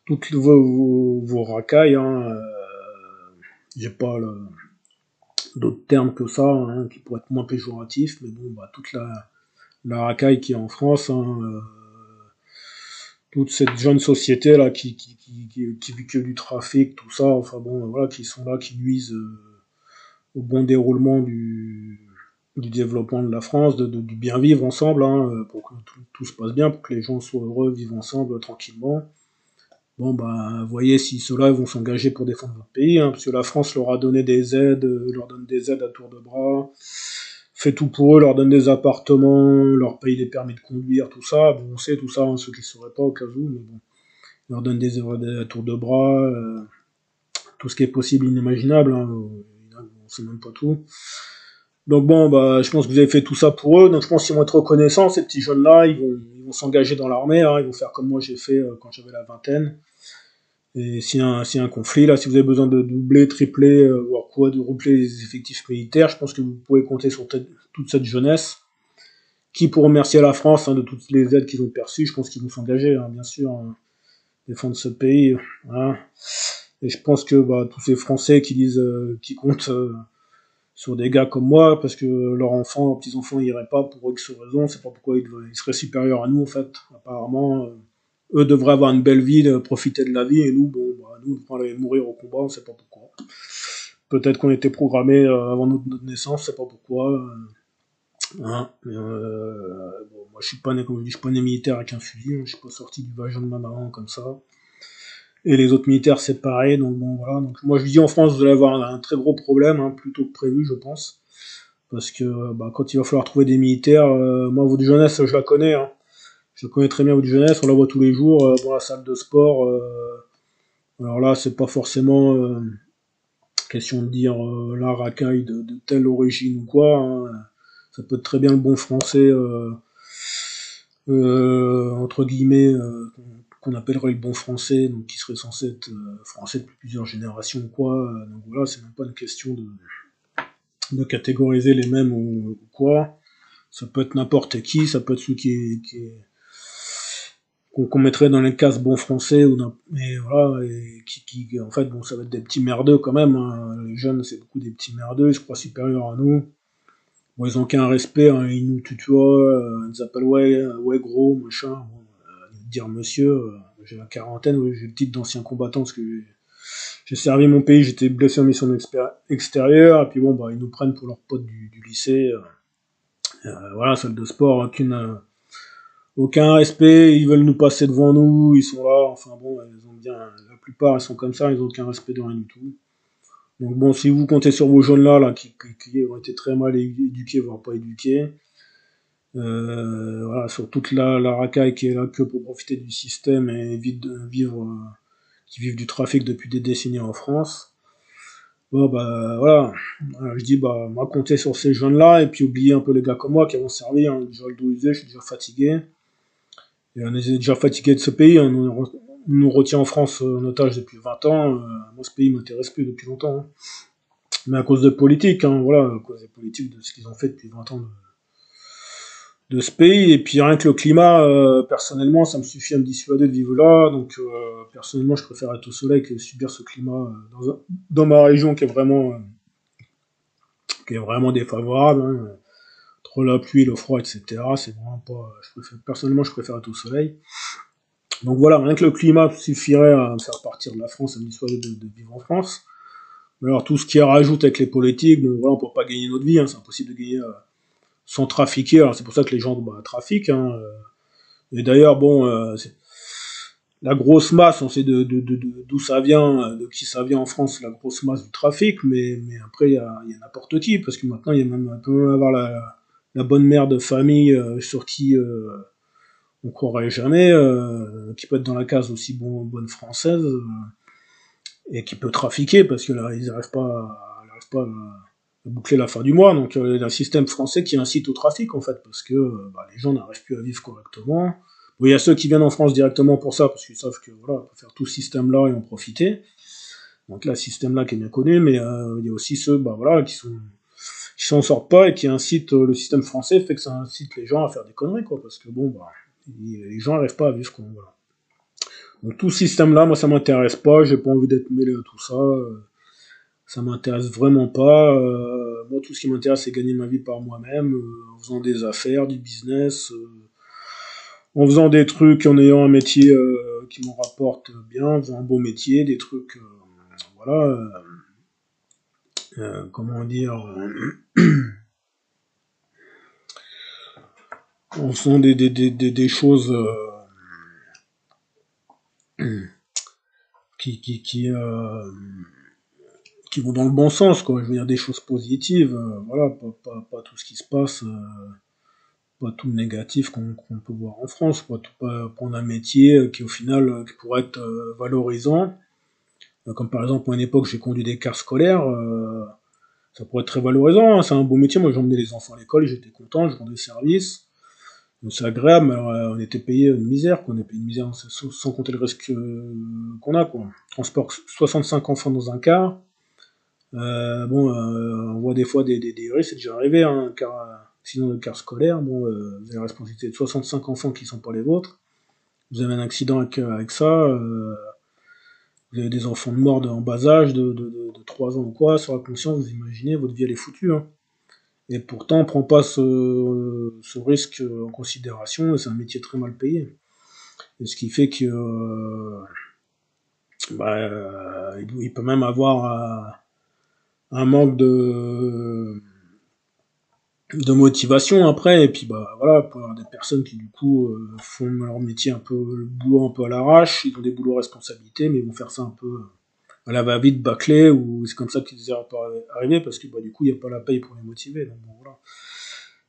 toutes vos racailles. Hein, j'ai pas d'autres termes que ça, hein, qui pourraient être moins péjoratifs, mais bon, toute la racaille qui est en France, hein, toute cette jeune société là qui vit que du trafic, tout ça, enfin bon, voilà, qui sont là, qui nuisent au bon déroulement du développement de la France, du bien vivre ensemble, hein, pour que tout se passe bien, pour que les gens soient heureux, vivent ensemble tranquillement. Bon, voyez si ceux-là vont s'engager pour défendre votre pays, hein, parce que la France leur a donné des aides, leur donne des aides à tour de bras, fait tout pour eux, leur donne des appartements, leur paye les permis de conduire, tout ça. Bon, on sait tout ça, hein, ceux qui ne sauraient pas au cas où, mais bon, leur donne des aides à tour de bras, tout ce qui est possible, inimaginable, hein, on sait même pas tout. Donc bon, je pense que vous avez fait tout ça pour eux, donc je pense qu'ils vont être reconnaissants, ces petits jeunes-là, ils vont s'engager dans l'armée, hein, ils vont faire comme moi j'ai fait quand j'avais la vingtaine. Et s'il y a un conflit, là, si vous avez besoin de doubler, tripler, voire quadrupler les effectifs militaires, je pense que vous pouvez compter sur toute cette jeunesse, qui pour remercier la France, hein, de toutes les aides qu'ils ont perçues, je pense qu'ils vont s'engager, hein, bien sûr, hein, défendre ce pays. Hein. Et je pense que tous ces Français qui disent, qui comptent sur des gars comme moi, parce que leurs enfants, leurs petits-enfants n'iraient pas pour X raisons, c'est pas pourquoi ils seraient supérieurs à nous, en fait. Apparemment, eux devraient avoir une belle vie, profiter de la vie, et nous, nous, on devrait aller mourir au combat, on sait pas pourquoi. Peut-être qu'on était programmés avant notre naissance, on sait pas pourquoi. Hein, moi je suis pas né, comme je dis, je suis pas né militaire avec un fusil, hein, je suis pas sorti du vagin de ma maman comme ça. Et les autres militaires c'est pareil, donc bon voilà. Donc moi je dis en France vous allez avoir un très gros problème, hein, plus tôt que prévu je pense. Parce que quand il va falloir trouver des militaires, moi votre jeunesse je la connais, hein. Je connais très bien votre jeunesse, on la voit tous les jours dans la salle de sport. Alors là c'est pas forcément question de dire la racaille de telle origine ou quoi, hein. Ça peut être très bien le bon français, entre guillemets, qu'on appellerait le bon français, donc qui serait censé être français depuis plusieurs générations ou quoi. Donc voilà, c'est même pas une question de catégoriser les mêmes ou quoi. Ça peut être n'importe qui, ça peut être celui qu'on mettrait dans les cases bon français et voilà, et qui en fait bon ça va être des petits merdeux quand même, hein. Les jeunes c'est beaucoup des petits merdeux, ils se croient supérieurs à nous. Bon, ils ont qu'un respect, hein, ils nous tutoient, ils nous appellent ouais gros, machin. Bon, dire monsieur, j'ai la quarantaine, ouais, j'ai le titre d'ancien combattant parce que j'ai servi mon pays, j'étais blessé en mission extérieure, et puis bon, ils nous prennent pour leurs potes du lycée. Voilà, salle de sport, aucun respect, ils veulent nous passer devant nous, ils sont là, enfin bon, ils ont bien, la plupart ils sont comme ça, ils ont aucun respect de rien du tout. Donc bon, si vous comptez sur vos jeunes là qui ont été très mal éduqués, voire pas éduqués, voilà, sur toute la racaille qui est là que pour profiter du système et qui vivent du trafic depuis des décennies en France. Bon voilà, je dis moi compter sur ces jeunes là et puis oublier un peu les gars comme moi qui vont servir, hein, déjà le dos usé, je suis déjà fatigué. Et on est déjà fatigué de ce pays, hein, on nous retient en France en otage depuis 20 ans, moi ce pays m'intéresse plus depuis longtemps. Hein. Mais à cause de politique, hein, voilà, à cause des politiques, de ce qu'ils ont fait depuis 20 ans de ce pays. Et puis rien que le climat, personnellement, ça me suffit à me dissuader de vivre là. Donc personnellement, je préfère être au soleil que subir ce climat dans ma région qui est vraiment défavorable. Hein. Entre la pluie, le froid, etc. C'est vraiment pas. Personnellement, je préfère être au soleil. Donc voilà, rien que le climat suffirait à me faire partir de la France, à me dissuader de vivre en France. Mais alors tout ce qui rajoute avec les politiques, bon voilà, on peut pas gagner notre vie, hein, c'est impossible de gagner sans trafiquer. Alors c'est pour ça que les gens trafiquent. Hein. Et d'ailleurs, bon, la grosse masse, on sait d'où ça vient, de qui ça vient en France, la grosse masse du trafic, mais après, il y a n'importe qui, parce que maintenant, il y a même, on peut même avoir la bonne mère de famille sur qui on croirait jamais, qui peut être dans la case aussi bonne française, et qui peut trafiquer, parce que là, ils n'arrivent pas, boucler la fin du mois. Donc il y a un système français qui incite au trafic en fait, parce que les gens n'arrivent plus à vivre correctement. Bon, il y a ceux qui viennent en France directement pour ça, parce qu'ils savent que voilà, on peut faire tout ce système-là et en profiter. Donc là, ce système-là qui est bien connu, mais il y a aussi ceux voilà, qui s'en sortent pas et qui incitent le système français, fait que ça incite les gens à faire des conneries, quoi, parce que les gens n'arrivent pas à vivre, quoi, voilà. Donc tout ce système-là, moi ça m'intéresse pas, j'ai pas envie d'être mêlé à tout ça. Ça m'intéresse vraiment pas. Moi, tout ce qui m'intéresse, c'est gagner ma vie par moi-même, en faisant des affaires, du business, en faisant des trucs, en ayant un métier qui me rapporte bien, en faisant un beau métier, des trucs, voilà, comment dire, en faisant des choses qui, qui, qui, euh, qui vont dans le bon sens, quoi. Je veux dire des choses positives, voilà, pas tout ce qui se passe. Pas tout le négatif qu'on peut voir en France, quoi. Pas prendre un métier qui au final qui pourrait être valorisant. Comme par exemple à une époque j'ai conduit des cars scolaires, ça pourrait être très valorisant, hein. C'est un beau métier, moi j'emmenais les enfants à l'école, j'étais content, je rendais service. Donc, c'est agréable, mais on était payé une misère, quoi. On est payé une misère sans compter le risque qu'on a, quoi. Transport 65 enfants dans un car. On voit des fois des risques, c'est déjà arrivé, hein, sinon le car scolaire, vous avez la responsabilité de 65 enfants qui sont pas les vôtres. Vous avez un accident avec ça, vous avez des enfants morts en bas âge, de 3 ans ou quoi, sur la conscience, vous imaginez, votre vie elle est foutue, hein. Et pourtant, on prend pas ce risque en considération, et c'est un métier très mal payé. Et ce qui fait que il peut même avoir un manque de motivation après, et puis voilà, pour avoir des personnes qui du coup font leur métier un peu, le boulot un peu à l'arrache, ils ont des boulots à responsabilité, mais ils vont faire ça un peu à la va-vite, bâclé, ou c'est comme ça qu'ils désirent pas arriver, parce que du coup il n'y a pas la paye pour les motiver, donc voilà.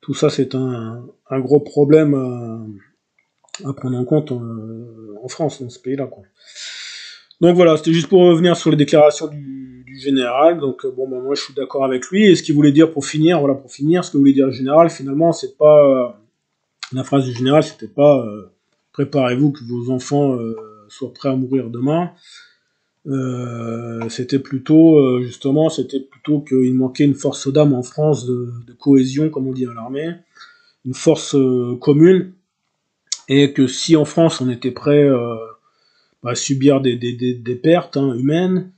Tout ça c'est un gros problème à prendre en compte en France, dans ce pays-là, quoi. Donc voilà, c'était juste pour revenir sur les déclarations du général. Donc moi je suis d'accord avec lui. Et ce qu'il voulait dire pour finir, voilà, pour finir, ce que voulait dire le général, finalement, c'est pas la phrase du général, c'était pas préparez-vous que vos enfants soient prêts à mourir demain. C'était plutôt qu'il manquait une force d'âme en France de cohésion, comme on dit à l'armée, une force commune, et que si en France on était prêt à subir des pertes, hein, humaines,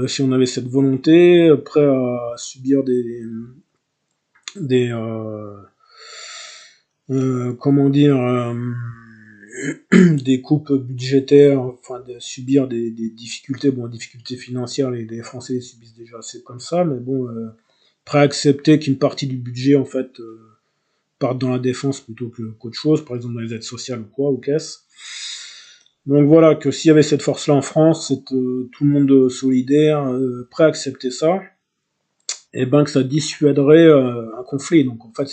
si on avait cette volonté, prêt à subir des comment dire, des coupes budgétaires, enfin de subir des difficultés, difficultés financières, les Français les subissent déjà assez comme ça, mais prêt à accepter qu'une partie du budget en fait parte dans la défense plutôt qu'autre chose, par exemple dans les aides sociales ou quoi, ou caisse. Donc voilà, que s'il y avait cette force-là en France, tout le monde solidaire, prêt à accepter ça, et ben que ça dissuaderait un conflit. Donc en fait,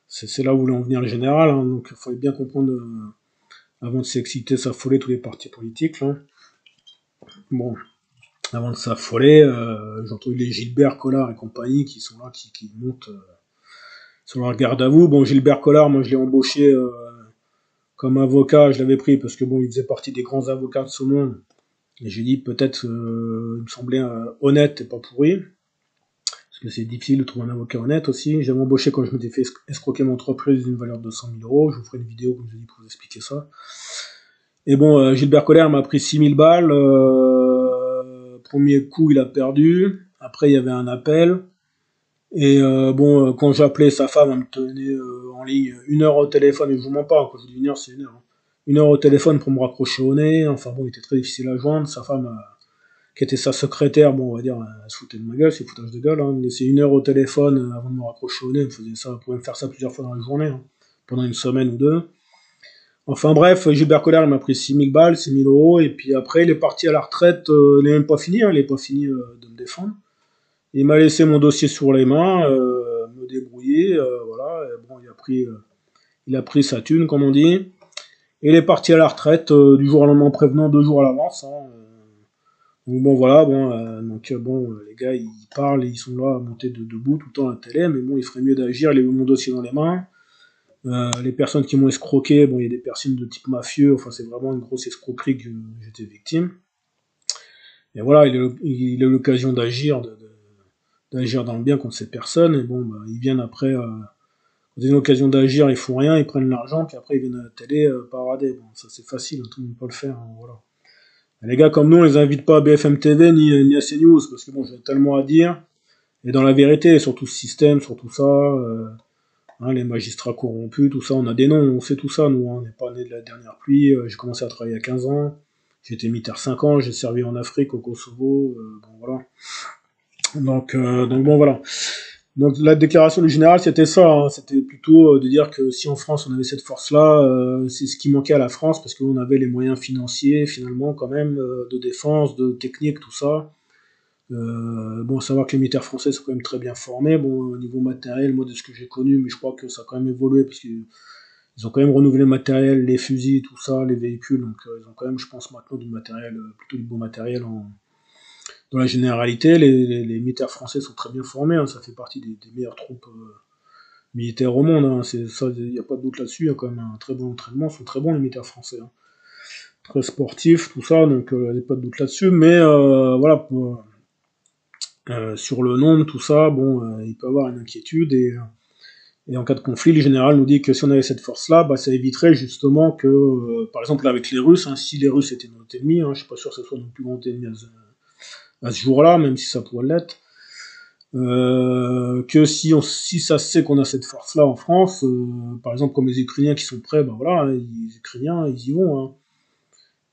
c'est là où voulait en venir le général, hein. Donc il fallait bien comprendre, avant de s'exciter, s'affoler tous les partis politiques, là. Bon, avant de s'affoler, j'ai entendu les Gilbert Collard et compagnie qui sont là, qui montent sur leur garde à vous. Bon, Gilbert Collard, moi je l'ai embauché comme avocat, je l'avais pris parce que il faisait partie des grands avocats de ce monde. Et j'ai dit peut-être, il me semblait honnête et pas pourri, parce que c'est difficile de trouver un avocat honnête aussi. J'avais embauché quand je m'étais fait escroquer mon entreprise d'une valeur de 100 000 euros. Je vous ferai une vidéo, comme je dis, pour vous expliquer ça. Et Gilbert Colère m'a pris 6 000 balles. Premier coup, il a perdu. Après, il y avait un appel. Et quand j'appelais sa femme, elle me tenait en ligne 1 heure au téléphone, et je vous mens pas, quand je dis 1 heure, c'est 1 heure, hein. 1 heure au téléphone pour me raccrocher au nez, enfin il était très difficile à joindre. Sa femme, qui était sa secrétaire, on va dire, elle se foutait de ma gueule, c'est foutage de gueule, hein. Me laisser 1 heure au téléphone avant de me raccrocher au nez, elle pouvait me faire ça plusieurs fois dans la journée, hein, pendant une semaine ou deux. Enfin bref, Gilbert Collard, il m'a pris 6 000 balles, 6 000 euros, et puis après, il est parti à la retraite, il n'est même pas fini, hein, il n'est pas fini de me défendre. Il m'a laissé mon dossier sur les mains, me débrouiller, voilà. Et il a pris sa thune, comme on dit. Et il est parti à la retraite du jour au lendemain, prévenant 2 jours à l'avance, hein. Donc bon voilà, bon, les gars ils parlent, ils sont là à monter debout tout le temps à la télé, mais bon il ferait mieux d'agir, il a eu mon dossier dans les mains. Les personnes qui m'ont escroqué, bon il y a des personnes de type mafieux, enfin c'est vraiment une grosse escroquerie que j'étais victime. Et voilà, il a eu l'occasion d'agir dans le bien contre ces personnes, et bon bah, ils viennent après, quand ils ont l'occasion d'agir, ils font rien, ils prennent l'argent, puis après ils viennent à la télé parader. Bon ça c'est facile, hein, tout le monde peut le faire, hein, voilà. Les gars comme nous, on les invite pas à BFM TV ni à CNews, parce que bon, j'ai tellement à dire. Et dans la vérité, sur tout ce système, sur tout ça, hein, les magistrats corrompus, tout ça, on a des noms, on sait tout ça, nous, hein, on n'est pas né de la dernière pluie. J'ai commencé à travailler à 15 ans, j'ai été militaire 5 ans, j'ai servi en Afrique, au Kosovo, bon voilà. Donc bon voilà. Donc la déclaration du général, c'était ça, hein, c'était plutôt de dire que si en France on avait cette force-là, c'est ce qui manquait à la France, parce qu'on avait les moyens financiers, finalement, quand même, de défense, de technique, tout ça. Bon, à savoir que les militaires français sont quand même très bien formés, bon, au niveau matériel, moi de ce que j'ai connu, mais je crois que ça a quand même évolué, parce qu'ils ont quand même renouvelé le matériel, les fusils, tout ça, les véhicules, donc ils ont quand même, je pense, maintenant du matériel, plutôt du bon matériel dans la généralité. Les militaires français sont très bien formés, hein, ça fait partie des meilleures troupes militaires au monde, hein, il n'y a pas de doute là-dessus, il y a quand même un très bon entraînement, ils sont très bons les militaires français, hein. Très sportifs, tout ça, donc il n'y a pas de doute là-dessus, mais voilà, sur le nombre, tout ça, bon, il peut y avoir une inquiétude, et en cas de conflit, le général nous dit que si on avait cette force-là, bah, ça éviterait justement que, par exemple, là, avec les Russes, hein, si les Russes étaient notre ennemi, hein, je suis pas sûr que ce soit notre plus grand ennemi à ce jour-là, même si ça pourrait l'être, que si ça se sait qu'on a cette force-là en France, par exemple comme les Ukrainiens qui sont prêts, ben voilà, hein, les Ukrainiens ils y vont, hein.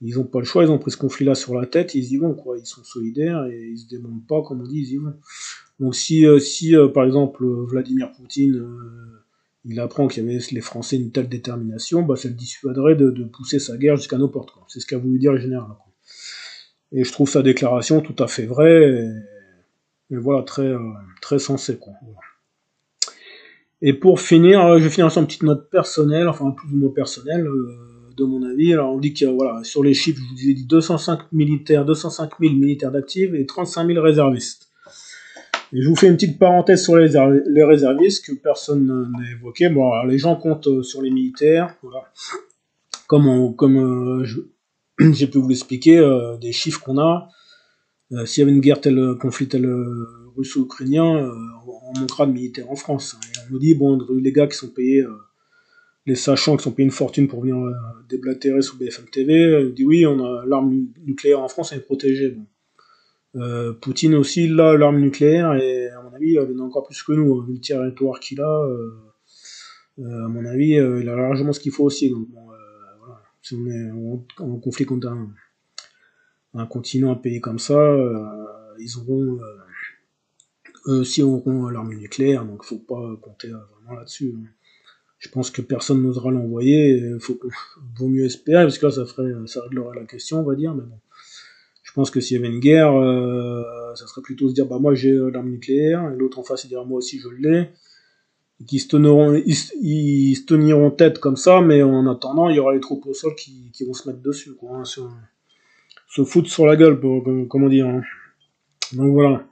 Ils ont pas le choix, ils ont pris ce conflit-là sur la tête, ils y vont quoi, ils sont solidaires et ils se démontent pas, comme on dit, ils y vont. Donc si par exemple Vladimir Poutine il apprend qu'il y avait les Français une telle détermination, bah ça le dissuaderait de pousser sa guerre jusqu'à nos portes, quoi. C'est ce qu'a voulu dire le général, quoi. Et je trouve sa déclaration tout à fait vraie. Et voilà, très sensé, quoi. Voilà. Et pour finir, je vais finir sur une petite note personnelle, enfin plus ou moins personnelle, de mon avis. Alors on dit que voilà, sur les chiffres, je vous ai dit 205 000 militaires d'actifs et 35 000 réservistes. Et je vous fais une petite parenthèse sur les réservistes que personne n'a évoqué. Bon, alors, les gens comptent sur les militaires, voilà. Comme j'ai pu vous l'expliquer, des chiffres qu'on a. S'il y avait une guerre conflit tel russo-ukrainien, on manquera de militaires en France, hein. Et on nous dit, bon, les gars qui sont payés, les sachants qui sont payés une fortune pour venir déblatérer sous BFM TV, on dit oui, on a l'arme nucléaire en France, elle est protégée. Bon. Poutine aussi, il a l'arme nucléaire, et à mon avis, il en a encore plus que nous, hein. Vu le territoire qu'il a, à mon avis, il a largement ce qu'il faut aussi. Donc, bon, voilà. Si on est en conflit contre un continent, un pays comme ça, ils auront aussi auront l'arme nucléaire, donc faut pas compter vraiment là-dessus, hein. Je pense que personne n'osera l'envoyer, vaut mieux espérer, parce que là ça réglerait la question, on va dire, mais bon. Je pense que s'il y avait une guerre, ça serait plutôt se dire bah moi j'ai l'arme nucléaire, et l'autre en face il dira moi aussi je l'ai, et qu'ils ils se teniront tête comme ça, mais en attendant il y aura les troupes au sol qui vont se mettre dessus, quoi, hein, se foutre sur la gueule, comme on dit, hein. Donc voilà.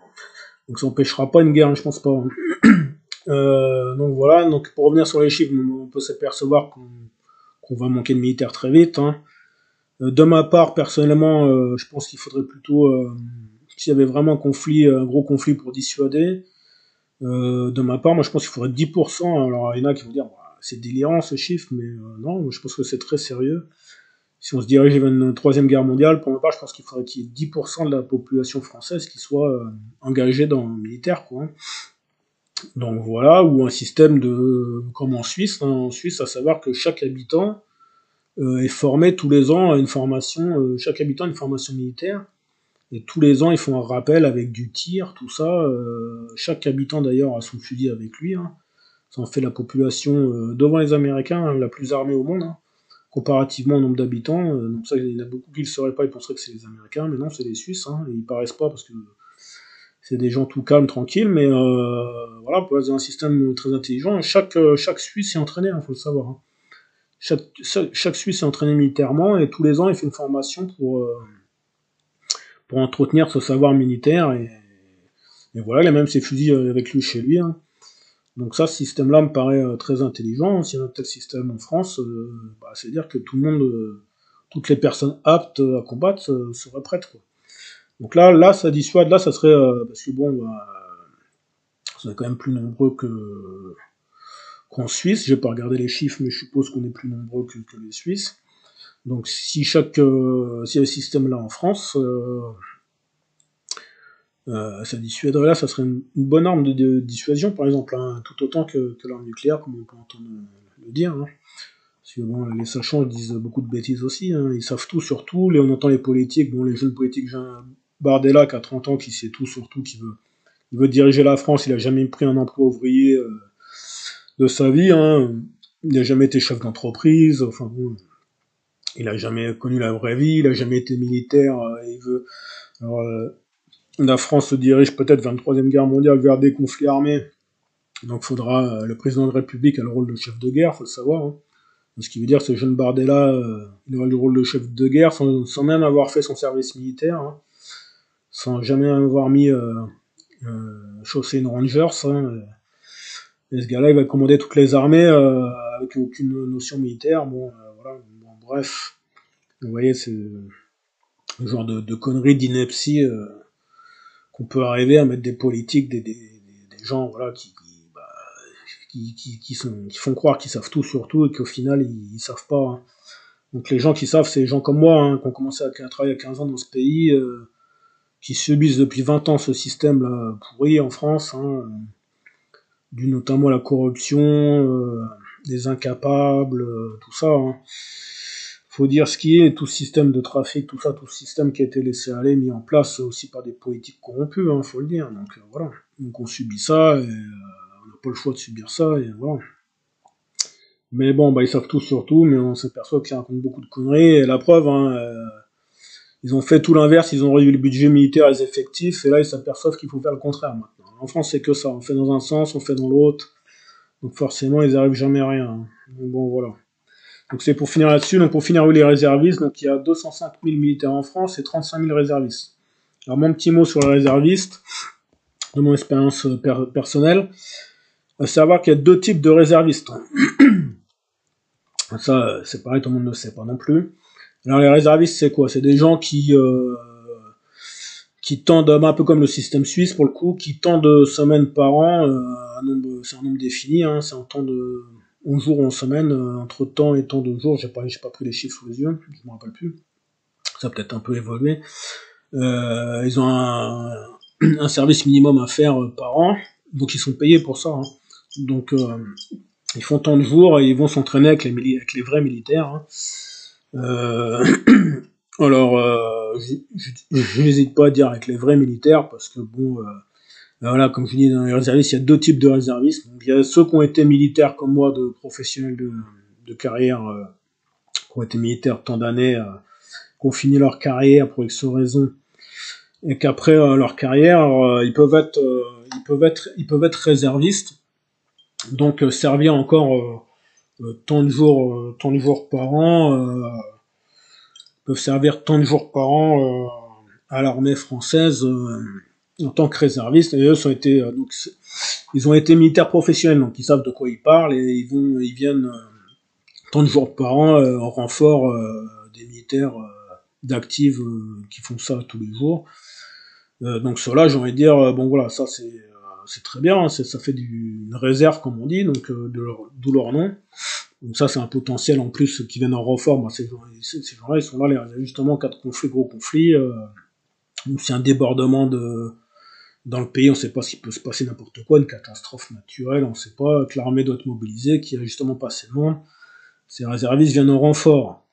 Donc ça n'empêchera pas une guerre, hein, je pense pas, hein. Donc voilà, donc pour revenir sur les chiffres, on peut s'apercevoir qu'on va manquer de militaires très vite, hein. De ma part, personnellement, je pense qu'il faudrait plutôt, s'il y avait vraiment un gros conflit pour dissuader, de ma part, moi je pense qu'il faudrait 10%. Alors il y en a qui vont dire, bah, c'est délirant ce chiffre, mais non, je pense que c'est très sérieux. Si on se dirige vers une troisième guerre mondiale, pour ma part, je pense qu'il faudrait qu'il y ait 10% de la population française qui soit engagée dans le militaire, quoi, hein. Donc voilà, ou un système comme en Suisse, hein, en Suisse, à savoir que chaque habitant est formé tous les ans à une formation, chaque habitant a une formation militaire, et tous les ans ils font un rappel avec du tir, tout ça. Chaque habitant d'ailleurs a son fusil avec lui, hein. Ça en fait la population devant les Américains, hein, la plus armée au monde, hein, comparativement au nombre d'habitants. Donc ça, il y en a beaucoup qui ne le sauraient pas, ils penseraient que c'est les Américains, mais non, c'est les Suisses, hein, et ils paraissent pas parce que c'est des gens tout calmes, tranquilles, mais voilà, pour un système très intelligent. Chaque Suisse est entraîné, il faut le savoir, hein. Chaque Suisse est entraîné militairement, et tous les ans il fait une formation pour entretenir ce savoir militaire, et voilà, il a même ses fusils avec lui chez lui, hein. Donc ça, ce système-là me paraît très intelligent. Si on a tel système en France, bah, c'est-à-dire que tout le monde, toutes les personnes aptes à combattre seraient prêtes, quoi. Donc là, ça dissuade, là, ça serait, parce que bon, bah, on est quand même plus nombreux qu'en Suisse. J'ai pas regardé les chiffres, mais je suppose qu'on est plus nombreux que les Suisses. Donc si si y a le système là en France, ça dissuaderait là, ça serait une bonne arme de dissuasion par exemple, hein, tout autant que l'arme nucléaire, comme on peut entendre le dire, hein. Parce que bon, les sachants ils disent beaucoup de bêtises aussi, hein. Ils savent tout sur tout, on entend les politiques, bon les jeunes politiques, j'ai un Bardella qui a 30 ans, qui sait tout sur tout, il veut diriger la France, il a jamais pris un emploi ouvrier de sa vie, hein. Il a jamais été chef d'entreprise, enfin bon, il a jamais connu la vraie vie, il a jamais été militaire, il veut. Alors, la France se dirige peut-être vers une troisième guerre mondiale, vers des conflits armés. Donc faudra, le président de la République a le rôle de chef de guerre, faut le savoir, hein. Ce qui veut dire que ce jeune Bardella, il aura le rôle de chef de guerre sans même avoir fait son service militaire, hein, sans jamais avoir mis chaussé une Rangers, hein. Et ce gars-là, il va commander toutes les armées avec aucune notion militaire. Bon, voilà. Bon, bref, vous voyez, c'est le genre de conneries, d'ineptie qu'on peut arriver à mettre des politiques, des gens, voilà, bah, qui font croire qu'ils savent tout sur tout et qu'au final ils savent pas, hein. Donc les gens qui savent, c'est les gens comme moi, hein, qui ont commencé à travailler à 15 ans dans ce pays, qui subissent depuis 20 ans ce système-là pourri en France, hein, dû notamment à la corruption, des incapables, tout ça, hein. Faut dire ce qui est, tout ce système de trafic, tout ça, tout ce système qui a été laissé aller, mis en place aussi par des politiques corrompus, hein, faut le dire. Donc voilà. Donc on subit ça, et on n'a pas le choix de subir ça, et voilà. Mais bon, bah ils savent tout sur tout, mais on s'aperçoit qu'ils racontent beaucoup de conneries, et la preuve, hein, ils ont fait tout l'inverse, ils ont réduit le budget militaire et les effectifs, et là ils s'aperçoivent qu'il faut faire le contraire maintenant. En France, c'est que ça, on fait dans un sens, on fait dans l'autre, donc forcément ils arrivent jamais à rien, hein. Donc bon, voilà. Donc c'est pour finir là-dessus, donc pour finir oui, les réservistes, donc il y a 205 000 militaires en France et 35 000 réservistes. Alors mon petit mot sur les réservistes, de mon expérience personnelle, à savoir qu'il y a deux types de réservistes. Ça, c'est pareil, tout le monde ne le sait pas non plus. Alors les réservistes, c'est quoi? C'est des gens qui tendent, un peu comme le système suisse pour le coup, qui tendent semaines par an, c'est un nombre défini, hein, c'est un temps de 11 jours ou en semaine, entre temps et temps de jours, j'ai pas pris les chiffres sous les yeux, je me rappelle plus. Ça a peut-être un peu évolué. Ils ont un service minimum à faire par an, donc ils sont payés pour ça, hein. Donc ils font tant de jours et ils vont s'entraîner avec les vrais militaires, hein. Alors, je n'hésite pas à dire avec les vrais militaires, parce que bon, voilà, comme je dis, dans les réservistes, il y a deux types de réservistes. Donc, il y a ceux qui ont été militaires comme moi, de professionnels de carrière, qui ont été militaires tant d'années, qui ont fini leur carrière pour X raisons, et qu'après leur carrière, ils peuvent être réservistes, donc servir encore tant de jours par an, peuvent servir tant de jours par an à l'armée française en tant que réservistes. Et eux ils ont été militaires professionnels, donc ils savent de quoi ils parlent, et ils viennent tant de jours par an en renfort des militaires d'actifs qui font ça tous les jours. Donc cela, j'ai envie de dire, bon voilà, ça c'est très bien, hein, ça fait une réserve comme on dit, donc d'où leur nom. Donc ça c'est un potentiel en plus qui viennent en renfort. Moi, ces gens-là ils sont là justement en cas de conflit, gros conflit, ou c'est un débordement dans le pays, on sait pas s'il peut se passer n'importe quoi, une catastrophe naturelle, on sait pas, que l'armée doit être mobilisée, qu'il y a justement pas assez de monde. Ces réservistes viennent en renfort.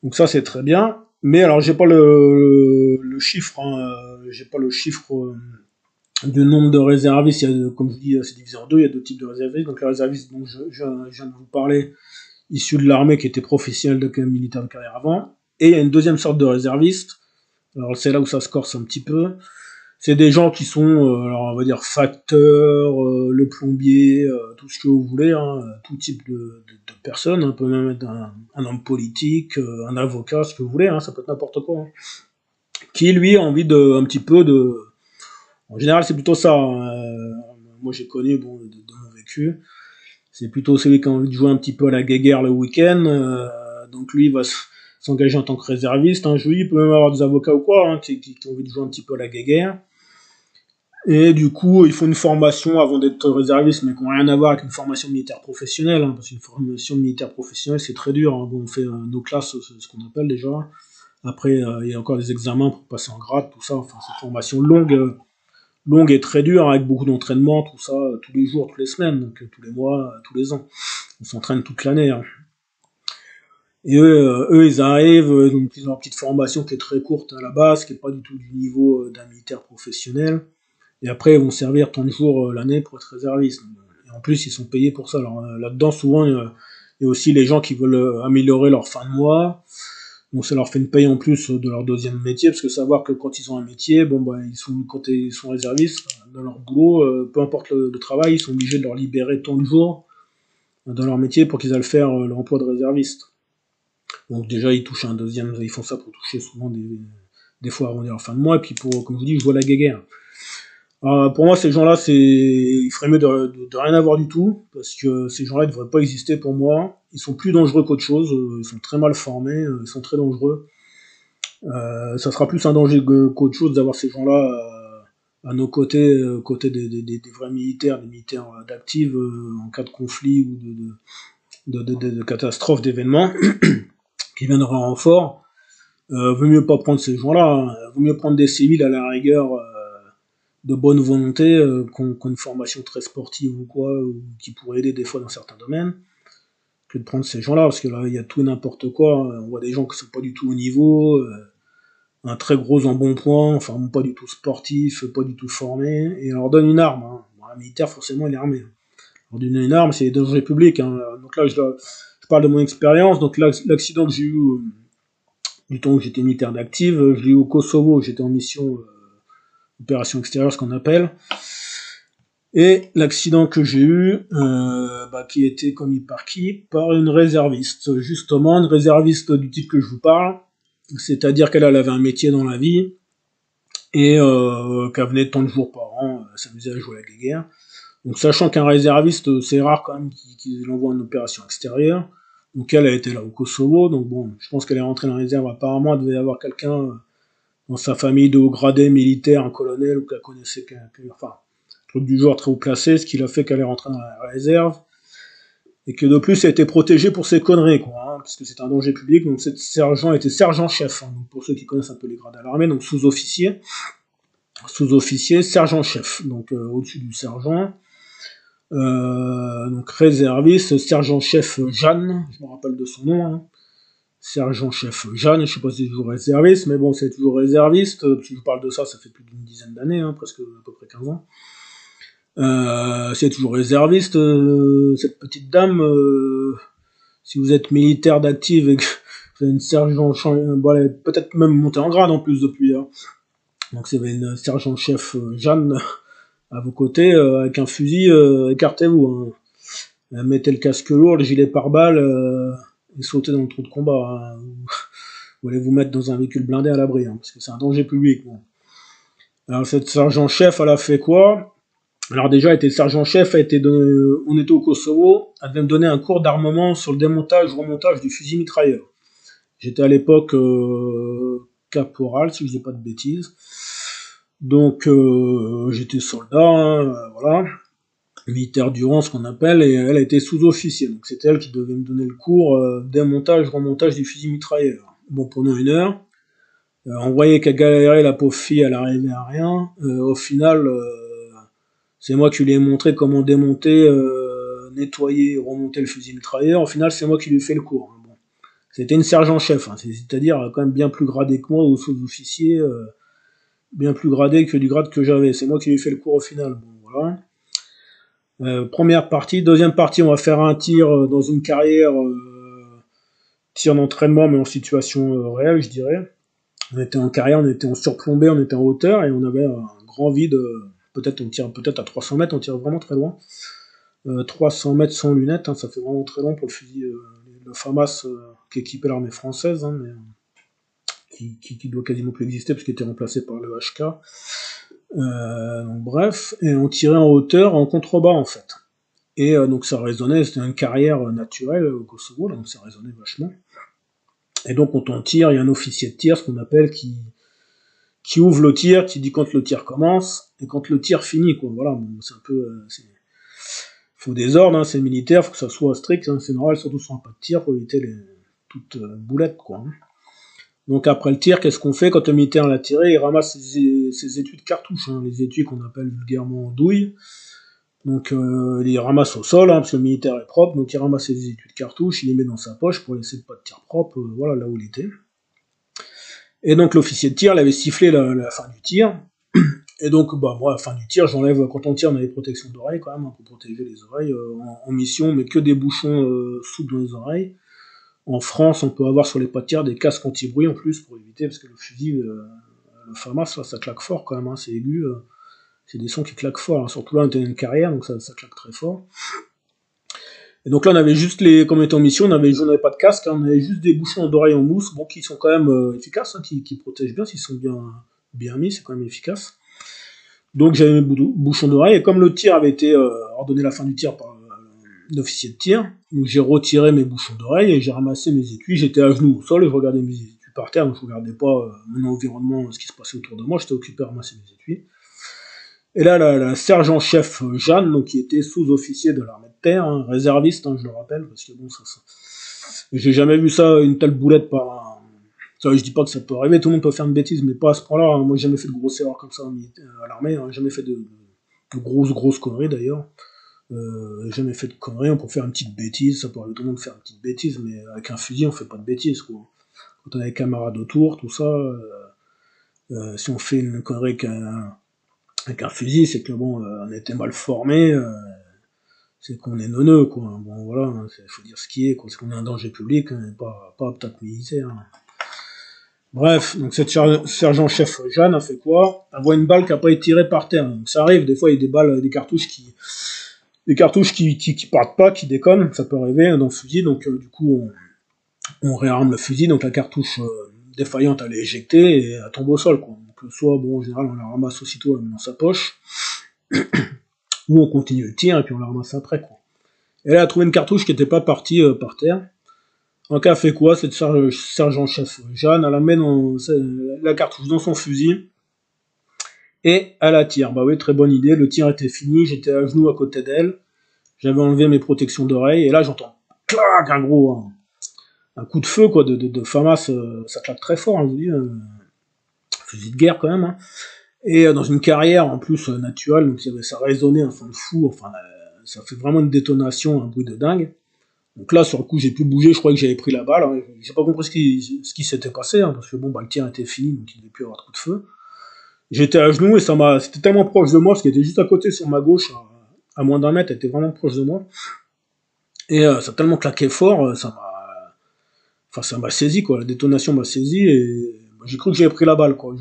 Donc ça c'est très bien. Mais alors j'ai pas le chiffre, hein, j'ai pas le chiffre du nombre de réservistes. Comme je dis, c'est divisé en deux, il y a deux types de réservistes. Donc les réservistes dont je viens de vous parler, issus de l'armée qui étaient professionnels militaires de carrière avant. Et il y a une deuxième sorte de réservistes. Alors c'est là où ça se corse un petit peu. C'est des gens qui sont, alors on va dire facteurs, le plombier, tout ce que vous voulez, hein, tout type de personnes. On peut même être un homme politique, un avocat, ce que vous voulez, hein, ça peut être n'importe quoi, hein. qui lui a envie de un petit peu de. En général, c'est plutôt ça, hein. Moi, j'ai connu, bon, de mon vécu, c'est plutôt celui qui a envie de jouer un petit peu à la guéguerre le week-end. Donc lui, il va s'engager en tant que réserviste. Hein. Il peut même avoir des avocats ou quoi, hein, qui ont envie de jouer un petit peu à la guéguerre. Et du coup, ils font une formation avant d'être réserviste, mais qui n'ont rien à voir avec une formation militaire professionnelle. Hein, parce qu'une formation militaire professionnelle, c'est très dur. Hein. Bon, on fait nos classes, c'est ce qu'on appelle déjà. Après, il y a encore des examens pour passer en grade, tout ça. Enfin, c'est une formation longue et très dure, avec beaucoup d'entraînement, tout ça, tous les jours, toutes les semaines, donc tous les mois, tous les ans. On s'entraîne toute l'année. Hein. Et eux, ils arrivent, donc ils ont une petite formation qui est très courte à la base, qui est pas du tout du niveau d'un militaire professionnel. Et après, ils vont servir tant de jours l'année pour être réservistes. Et en plus, ils sont payés pour ça. Alors là-dedans, souvent, il y a aussi les gens qui veulent améliorer leur fin de mois. Donc ça leur fait une paye en plus de leur deuxième métier, parce que savoir que quand ils ont un métier, bon bah quand ils sont réservistes dans leur boulot, peu importe le travail, ils sont obligés de leur libérer tant de jours dans leur métier pour qu'ils aillent faire l'emploi de réserviste. Donc déjà ils touchent un deuxième, ils font ça pour toucher souvent des fois avant leur fin de mois, et puis pour, comme je vous dis, jouer à la guéguerre. Pour moi, ces gens-là, il ferait mieux de rien avoir du tout, parce que ces gens-là ne devraient pas exister pour moi. Ils sont plus dangereux qu'autre chose, ils sont très mal formés, ils sont très dangereux. Ça sera plus un danger qu'autre chose d'avoir ces gens-là à nos côtés, côté des vrais militaires, des militaires d'actifs en cas de conflit ou de catastrophe, d'événements qui viendraient en renfort. Vaut mieux pas prendre ces gens-là, hein. Vaut mieux prendre des civils à la rigueur de bonne volonté, qui ont une formation très sportive ou quoi, ou qui pourraient aider des fois dans certains domaines, que de prendre ces gens-là, parce que là, il y a tout et n'importe quoi. On voit des gens qui sont pas du tout au niveau, un très gros embonpoint, enfin pas du tout sportif, pas du tout formé, et on leur donne une arme. Hein. Bon, un militaire, forcément, il est armé. On leur donne une arme, c'est les dangers publics. Hein. Donc là, je parle de mon expérience. Donc l'accident que j'ai eu du temps où j'étais militaire d'active, je l'ai eu au Kosovo, j'étais en mission opération extérieure, ce qu'on appelle. Et l'accident que j'ai eu, qui était commis par qui? Par une réserviste. Justement, une réserviste du type que je vous parle. C'est-à-dire qu'elle avait un métier dans la vie, et qu'elle venait tant de jours par an s'amuser à jouer à la guéguerre. Donc sachant qu'un réserviste, c'est rare quand même qu'il envoie en opération extérieure. Donc elle a été là au Kosovo, donc bon, je pense qu'elle est rentrée dans la réserve. Apparemment, elle devait y avoir quelqu'un dans sa famille de haut gradé militaire, un colonel, ou qu'elle connaissait, enfin, truc du genre très haut placé, ce qui l'a fait qu'elle est rentrée dans la réserve. Et que de plus, elle était protégée pour ses conneries, quoi, hein, parce que c'est un danger public. Donc cette sergent était sergent-chef, hein, donc pour ceux qui connaissent un peu les grades à l'armée, donc sous-officier, sergent-chef, donc au-dessus du sergent. Donc réserviste, sergent-chef Jeanne, je me rappelle de son nom, hein. Sergent-chef Jeanne, je sais pas si c'est toujours réserviste, mais bon, c'est toujours réserviste, si je vous parle de ça, ça fait plus d'une dizaine d'années, hein, presque à peu près 15 ans. C'est toujours réserviste, cette petite dame, si vous êtes militaire d'active et que vous avez une sergent, bon, elle est peut-être même montée en grade en plus depuis, hein. Donc c'est une sergent-chef Jeanne à vos côtés, avec un fusil, écartez-vous, hein. Mettez le casque lourd, le gilet pare-balles, et sautez dans le trou de combat, hein. Vous allez vous mettre dans un véhicule blindé à l'abri, hein, parce que c'est un danger public. Bon. Alors cette sergent-chef, elle a fait quoi? Alors déjà, elle était sergent-chef, on était au Kosovo, elle devait me donner un cours d'armement sur le démontage-remontage du fusil mitrailleur. J'étais à l'époque caporal, si je dis pas de bêtises. Donc j'étais soldat, hein, voilà, militaire du rang, ce qu'on appelle, et elle a été sous-officier. Donc c'était elle qui devait me donner le cours démontage-remontage du fusil mitrailleur. Bon, pendant 1 heure, on voyait qu'elle galérait, la pauvre fille, elle arrivait à rien. Au final, c'est moi qui lui ai montré comment démonter, nettoyer, remonter le fusil mitrailleur. Au final, c'est moi qui lui ai fait le cours. Bon. C'était une sergent-chef, hein, c'est-à-dire quand même bien plus gradé que moi, ou sous-officier, bien plus gradé que du grade que j'avais. C'est moi qui lui ai fait le cours au final. Bon, voilà. Première partie. Deuxième partie, on va faire un tir dans une carrière, tir d'entraînement, mais en situation réelle, je dirais. On était en carrière, on était en surplombé, on était en hauteur, et on avait un grand vide. Peut-être on tire peut-être à 300 mètres, on tire vraiment très loin. 300 mètres sans lunettes, hein, ça fait vraiment très long pour le fusil, le FAMAS, qui équipait l'armée française. Hein, mais qui doit quasiment plus exister parce qu'il était remplacé par le HK. Donc bref, et on tirait en hauteur en contrebas en fait. Et donc ça résonnait, c'était une carrière naturelle au Kosovo, donc ça résonnait vachement. Et donc quand on tire, il y a un officier de tir, ce qu'on appelle, qui ouvre le tir, qui dit quand le tir commence, et quand le tir finit, quoi. Voilà, bon, c'est un peu... faut des ordres, hein, c'est militaire, faut que ça soit strict, hein, c'est normal, surtout sur un pas de tir, pour éviter toutes boulettes, quoi. Hein. Donc après le tir, qu'est-ce qu'on fait quand le militaire l'a tiré? Il ramasse ses étuis de cartouches, hein, les étuis qu'on appelle vulgairement douilles. Donc il les ramasse au sol, hein, parce que le militaire est propre, donc il ramasse ses étuis de cartouches, il les met dans sa poche pour laisser le pas de tir propre, voilà là où il était. Et donc l'officier de tir, il avait sifflé la fin du tir, et donc bah moi, à la fin du tir, j'enlève, quand on tire, on a des protections d'oreilles quand même, hein, pour protéger les oreilles, en mission, mais que des bouchons souples dans les oreilles. En France, on peut avoir sur les pas de tir des casques anti-bruit en plus, pour éviter, parce que le fusil, le FAMAS, là, ça claque fort quand même, hein, c'est aigu, c'est des sons qui claquent fort, hein. Surtout là on était dans une carrière, donc ça claque très fort. Et donc là on avait juste comme on était en mission, on n'avait pas de casque, hein, on avait juste des bouchons d'oreilles en mousse, bon, qui sont quand même efficaces, hein, qui protègent bien, s'ils sont bien mis, c'est quand même efficace. Donc j'avais mes bouchons d'oreille, et comme le tir avait été ordonné la fin du tir par l'officier de tir, donc j'ai retiré mes bouchons d'oreille et j'ai ramassé mes étuis, j'étais à genoux au sol et je regardais mes étuis par terre, donc je regardais pas mon environnement, ce qui se passait autour de moi, j'étais occupé à ramasser mes étuis. Et là, la sergent-chef Jeanne, donc, qui était sous-officier de l'armée de terre, hein, réserviste, hein, je le rappelle, parce que bon, j'ai jamais vu ça, une telle boulette par un... Ça, je dis pas que ça peut arriver, tout le monde peut faire une bêtise, mais pas à ce point-là, hein. Moi j'ai jamais fait de grosses erreurs comme ça à l'armée, hein. Jamais fait de grosses conneries d'ailleurs. Jamais fait de conneries, on peut faire une petite bêtise, ça peut arriver tout le monde de faire une petite bêtise, mais avec un fusil on fait pas de bêtises, quoi. Quand on a des camarades autour, tout ça, si on fait une connerie avec un fusil, c'est que bon, on était mal formé, c'est qu'on est neuneux, quoi. Bon, voilà, hein, faut dire ce qui est, quoi. C'est qu'on est un danger public, hein, pas peut-être militaire. Hein. Bref, donc cette sergent-chef Jeanne a fait quoi? Elle voit une balle qui n'a pas été tirée par terre. Donc ça arrive, des fois il y a des balles, des cartouches qui partent pas, qui déconnent, ça peut arriver dans le fusil, donc du coup on réarme le fusil, donc la cartouche défaillante elle est éjectée et elle tombe au sol, quoi. Donc soit bon, en général on la ramasse aussitôt, elle met dans sa poche, ou on continue le tir et puis on la ramasse après, quoi. Et elle a trouvé une cartouche qui n'était pas partie par terre. Donc elle a fait quoi, cette sergent-chef Jeanne? Elle amène la cartouche dans son fusil et elle la tire. Bah oui, très bonne idée, le tir était fini, j'étais à genoux à côté d'elle, j'avais enlevé mes protections d'oreilles et là j'entends clac, un coup de feu, quoi, de FAMAS, ça claque très fort, hein, je vous dis, fusil de guerre quand même, hein. Et dans une carrière en plus naturelle, donc ça résonnait un son de fou, enfin ça fait vraiment une détonation, un bruit de dingue. Donc là sur le coup j'ai pu bouger, je croyais que j'avais pris la balle, hein. J'ai pas compris ce qui s'était passé, hein, parce que bon bah le tir était fini, donc il devait plus y avoir de coup de feu. J'étais à genoux et c'était tellement proche de moi, parce qu'il était juste à côté sur ma gauche, à moins d'un mètre, elle était vraiment proche de moi. Et ça a tellement claqué fort, ça m'a saisi, quoi, la détonation m'a saisi, et j'ai cru que j'avais pris la balle, quoi.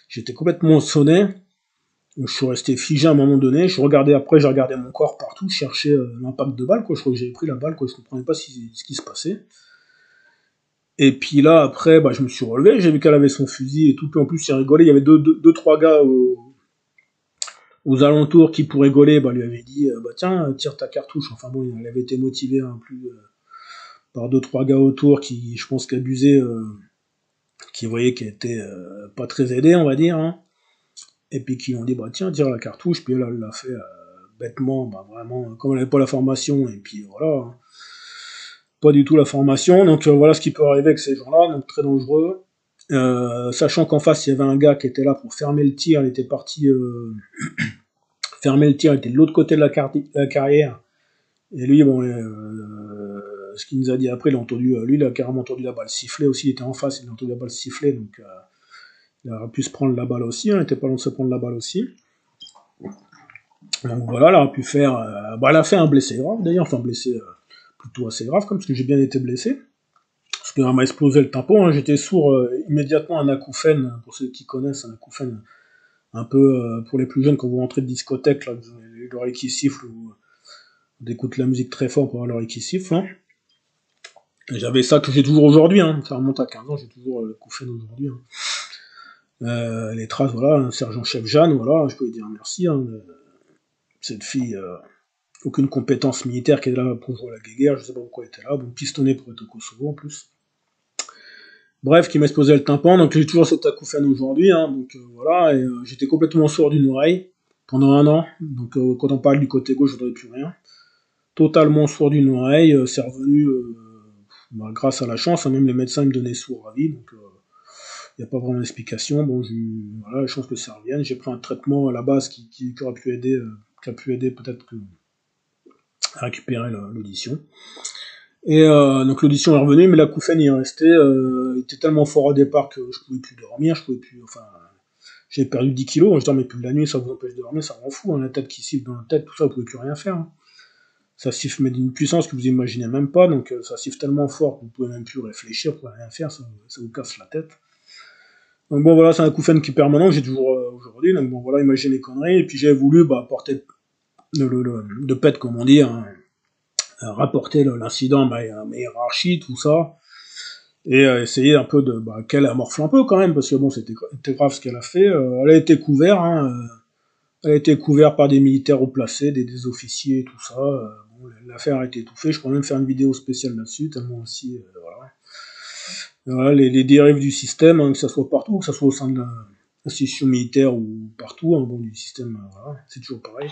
J'étais complètement sonné, je suis resté figé à un moment donné, j'ai regardé mon corps partout, je cherchais l'impact de balle, quoi. Je crois que j'avais pris la balle, quoi. Je comprenais pas ce qui se passait. Et puis là, après, bah, je me suis relevé, j'ai vu qu'elle avait son fusil et tout, puis en plus, il rigolait, il y avait deux trois gars aux alentours qui, pour rigoler, bah, lui avaient dit, bah tiens, tire ta cartouche. Enfin bon, il avait été motivé, hein, plus par deux trois gars autour qui, je pense, qu'abusaient, qui voyaient qu'elle était pas très aidée, on va dire, hein. Et puis qui ont dit, bah tiens, tire la cartouche, puis elle l'a fait bêtement, bah vraiment, comme elle n'avait pas la formation, et puis voilà, hein, pas du tout la formation, donc voilà ce qui peut arriver avec ces gens-là, donc très dangereux. Sachant qu'en face, il y avait un gars qui était là pour fermer le tir, il était parti fermer le tir, il était de l'autre côté de la carrière, et lui, bon, ce qu'il nous a dit après, lui, il a carrément entendu la balle siffler aussi, il était en face, il a entendu la balle siffler, donc il aurait pu se prendre la balle aussi, hein, il était pas loin de se prendre la balle aussi. Donc voilà, elle aurait pu faire... elle a fait un blessé grave, d'ailleurs, enfin un blessé plutôt assez grave, comme parce que j'ai bien été blessé. Parce qu'elle m'a explosé le tampon, hein, j'étais sourd immédiatement à un acouphène, pour ceux qui connaissent, un acouphène un peu pour les plus jeunes, quand vous rentrez de discothèque, là, vous avez l'oreille qui siffle, ou d'écouter la musique très fort pour avoir l'oreille qui siffle, hein. J'avais ça que j'ai toujours aujourd'hui, hein. Ça remonte à 15 ans, j'ai toujours le Koufen aujourd'hui. Hein. Les traces, voilà, sergent-chef Jeanne, voilà, je peux lui dire merci. Hein, cette fille, aucune compétence militaire qui est là pour jouer à la guéguerre, je sais pas pourquoi elle était là, bon, pistonné pour être au Kosovo en plus. Bref, qui m'a explosé le tympan, donc j'ai toujours cet acouphène aujourd'hui, hein, donc voilà, et j'étais complètement sourd d'une oreille pendant 1 an, donc quand on parle du côté gauche, je n'entendais plus rien. Totalement sourd d'une oreille, c'est revenu bah, grâce à la chance, hein, même les médecins me donnaient sourd à vie, donc il n'y a pas vraiment d'explication. Bon, voilà, la chance que ça revienne. J'ai pris un traitement à la base qui aurait pu aider, qui a pu aider peut-être à récupérer l'audition. Et donc l'audition est revenue, mais l'acouphène y est resté. Il était tellement fort au départ que je pouvais plus dormir, je pouvais plus, enfin, j'ai perdu 10 kilos, je dormais plus de la nuit, ça vous empêche de dormir, ça rend fou, hein, la tête qui siffle dans la tête, tout ça, vous pouvez plus rien faire. Hein. Ça siffle mais d'une puissance que vous imaginez même pas, donc ça siffle tellement fort que vous pouvez même plus réfléchir, vous pouvez rien faire, ça vous casse la tête. Donc bon voilà, c'est un acouphène qui est permanent, j'ai toujours aujourd'hui, donc bon voilà, imaginez les conneries, et puis j'ai voulu porter le pet, comme on dit, hein, rapporter l'incident à ma hiérarchie, tout ça, et essayer un peu qu'elle amorphe un peu quand même, parce que bon, c'était grave ce qu'elle a fait. Elle a été couverte, hein, elle a été couverte par des militaires haut placés, des officiers, tout ça. Bon, l'affaire a été étouffée, je pourrais même faire une vidéo spéciale là-dessus, tellement aussi, voilà. Voilà, les dérives du système, hein, que ça soit partout, que ça soit au sein de l'institution militaire ou partout, hein, bon, du système, voilà, c'est toujours pareil.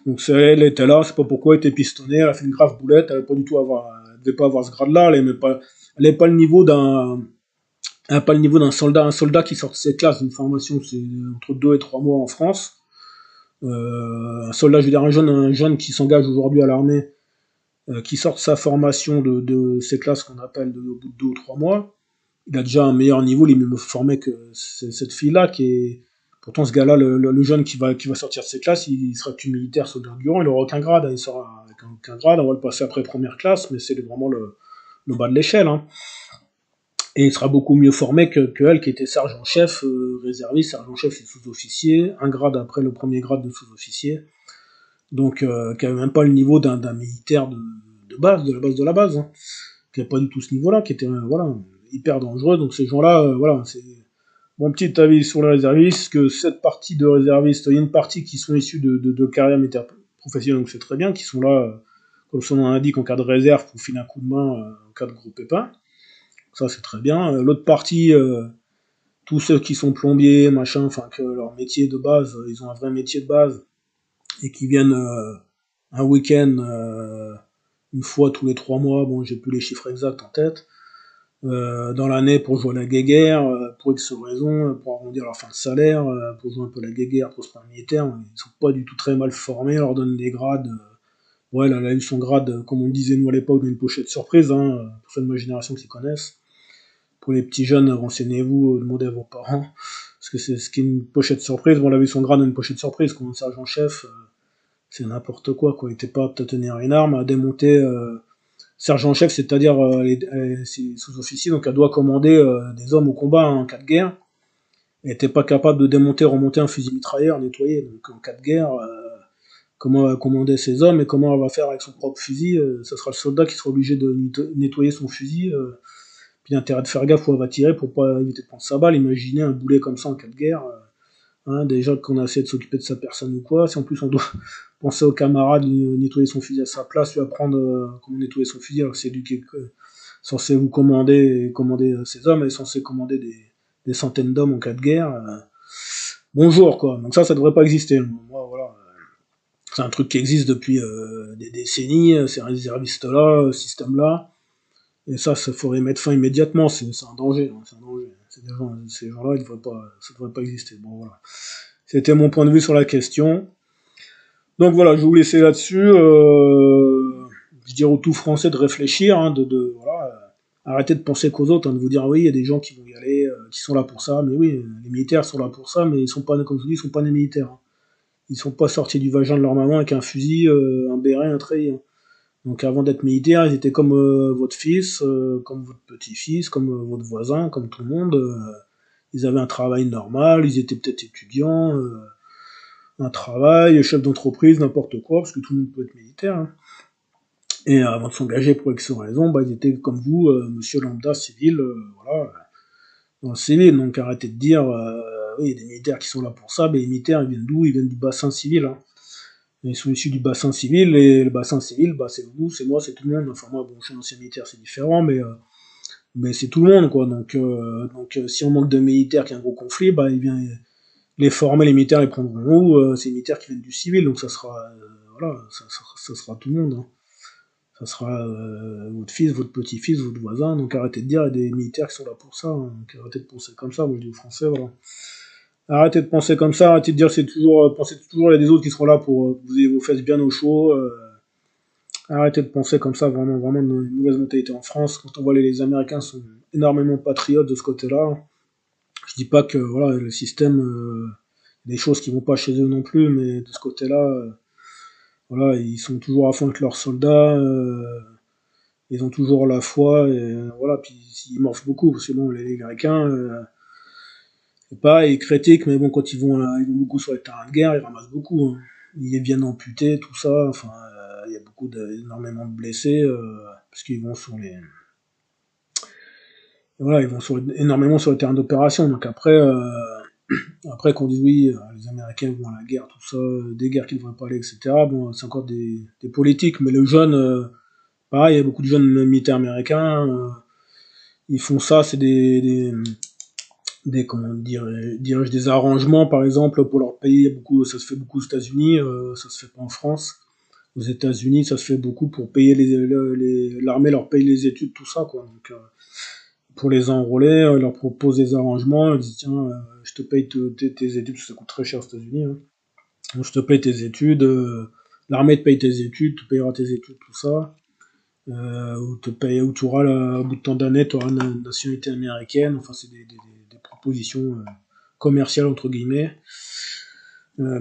Donc elle était là, je sais pas pourquoi, elle était pistonnée, elle a fait une grave boulette, elle devait pas avoir ce grade-là, elle avait pas le niveau d'un soldat. Un soldat qui sort de cette classe d'une formation, c'est entre 2 et 3 mois en France. Un soldat, je veux dire un jeune qui s'engage aujourd'hui à l'armée, qui sort de sa formation de ces classes qu'on appelle au bout de 2 ou 3 mois, il a déjà un meilleur niveau, il est mieux formé que cette fille-là, qui est... Pourtant, ce gars-là, le jeune qui va sortir de ses classes, il sera qu'un militaire soldat durant, il n'aura aucun grade, hein, il sera avec aucun grade, on va le passer après première classe, mais c'est vraiment le bas de l'échelle. Hein. Et il sera beaucoup mieux formé que elle, qui était sergent-chef, réserviste, sergent-chef et sous-officier, un grade après le premier grade de sous-officier, donc qui n'avait même pas le niveau d'un militaire de base, de la base de la base, hein, qui n'avait pas du tout ce niveau-là, qui était voilà, hyper dangereux. Donc ces gens-là, voilà, c'est mon petit avis sur les réservistes, que cette partie de réservistes, il y a une partie qui sont issus de carrières militaires professionnelles, donc c'est très bien, qui sont là, comme son nom l'indique, en cas de réserve, pour filer un coup de main en cas de gros pépin. Ça c'est très bien. L'autre partie, tous ceux qui sont plombiers, machin, enfin que leur métier de base, ils ont un vrai métier de base, et qui viennent un week-end, une fois tous les 3 mois, bon j'ai plus les chiffres exacts en tête, dans l'année pour jouer à la guéguerre, pour X raisons, pour arrondir leur fin de salaire, pour jouer un peu à la guéguerre, pour se faire militaire, ils sont pas du tout très mal formés, on leur donne des grades. Ouais, elle a eu son grade, comme on disait nous à l'époque, dans une pochette surprise, hein, pour ceux de ma génération qui connaissent. Pour les petits jeunes, renseignez-vous, demandez à vos parents, parce que c'est ce qui est une pochette surprise. Bon, elle avait son grade dans une pochette surprise, comme un sergent-chef, c'est n'importe quoi, quoi. Il était pas apte à tenir une arme, à démonter. Sergent-chef, c'est-à-dire ses sous-officiers, donc elle doit commander des hommes au combat hein, en cas de guerre. Elle n'était pas capable de démonter, remonter un fusil mitrailleur, nettoyer. Donc en cas de guerre, comment elle va commander ses hommes et comment elle va faire avec son propre fusil ça sera le soldat qui sera obligé de nettoyer son fusil. Puis intérêt de faire gaffe où elle va tirer pour pas éviter de prendre sa balle. Imaginez un boulet comme ça en cas de guerre. Hein, déjà qu'on a essayé de s'occuper de sa personne ou quoi. Si en plus on doit penser au camarade, nettoyer son fusil à sa place, lui apprendre comment nettoyer son fusil, alors que c'est lui qui est censé vous commander et commander ses hommes, elle est censé commander des centaines d'hommes en cas de guerre. Bonjour quoi. Donc ça devrait pas exister. Moi voilà, c'est un truc qui existe depuis des décennies. Ces réservistes-là, ce système-là. Et ça faudrait mettre fin immédiatement. C'est un danger. Hein, c'est un danger. Ces gens-là, ça devrait pas exister. Bon voilà. C'était mon point de vue sur la question. Donc voilà, je vais vous laisser là-dessus. Je dirais au tout français de réfléchir, hein, voilà, arrêtez de penser qu'aux autres, hein, de vous dire oui, il y a des gens qui vont y aller, qui sont là pour ça, mais oui, les militaires sont là pour ça, mais ils sont pas, comme je vous dis, ils sont pas des militaires. Hein. Ils sont pas sortis du vagin de leur maman avec un fusil, un béret, un treillis. Hein. Donc avant d'être militaires, ils étaient comme votre fils, comme votre petit-fils, comme votre voisin, comme tout le monde. Ils avaient un travail normal, ils étaient peut-être étudiants. Un travail, chef d'entreprise, n'importe quoi, parce que tout le monde peut être militaire. Hein. Et avant de s'engager pour X raison, bah, ils étaient comme vous, monsieur lambda civil, voilà, dans le civil. Donc arrêtez de dire, oui, il y a des militaires qui sont là pour ça, mais les militaires, ils viennent d'où? Ils viennent du bassin civil, hein. Ils sont issus du bassin civil, et le bassin civil, bah, c'est vous, c'est moi, c'est tout le monde. Enfin, moi, bon, je suis un ancien militaire, c'est différent, mais c'est tout le monde, quoi. Donc si on manque de militaires, qu'il y a un gros conflit, bah, il vient les former, les militaires, les prendront où? C'est les militaires qui viennent du civil, donc ça sera, voilà, ça sera tout le monde, hein. Ça sera votre fils, votre petit-fils, votre voisin, donc arrêtez de dire, il y a des militaires qui sont là pour ça, hein. Donc arrêtez de penser comme ça, moi je dis aux Français, voilà. Arrêtez de penser comme ça, arrêtez de dire c'est toujours, pensez toujours il y a des autres qui seront là pour que vous ayez vos fesses bien au chaud. Arrêtez de penser comme ça, vraiment, vraiment une mauvaise mentalité en France. Quand on voit les Américains sont énormément patriotes de ce côté-là. Je dis pas que voilà le système, des choses qui vont pas chez eux non plus, mais de ce côté-là, voilà, ils sont toujours à fond avec leurs soldats. Ils ont toujours la foi et voilà. Puis ils morfent beaucoup parce que bon, les Américains, c'est pas, ils critiquent, mais bon, quand ils vont beaucoup sur les terrains de guerre, ils ramassent beaucoup, hein. Ils viennent amputés, tout ça. Enfin, il y a énormément de blessés parce qu'ils vont sur les, voilà, ils vont énormément sur les terrains d'opération. Donc après qu'on dise oui, les Américains vont à la guerre, tout ça, des guerres qui ne devraient pas aller, etc. Bon, c'est encore des politiques, mais le jeune, pareil, il y a beaucoup de jeunes militaires américains, ils font ça, c'est comment dire, dirais-je, des arrangements, par exemple, pour leur pays. Beaucoup, ça se fait beaucoup aux États-Unis, ça se fait pas en France. Aux États-Unis, ça se fait beaucoup pour payer l'armée leur paye les études, tout ça, quoi. Donc, pour les enrôler, ils leur proposent des arrangements, ils disent tiens, je te paye tes études, parce que ça coûte très cher aux États-Unis, hein. Donc, je te paye tes études, l'armée te paye tes études, tu payeras tes études, tout ça. Ou tu auras, au bout de tant d'années, tu auras une nationalité américaine. Enfin, c'est des propositions commerciales, entre guillemets,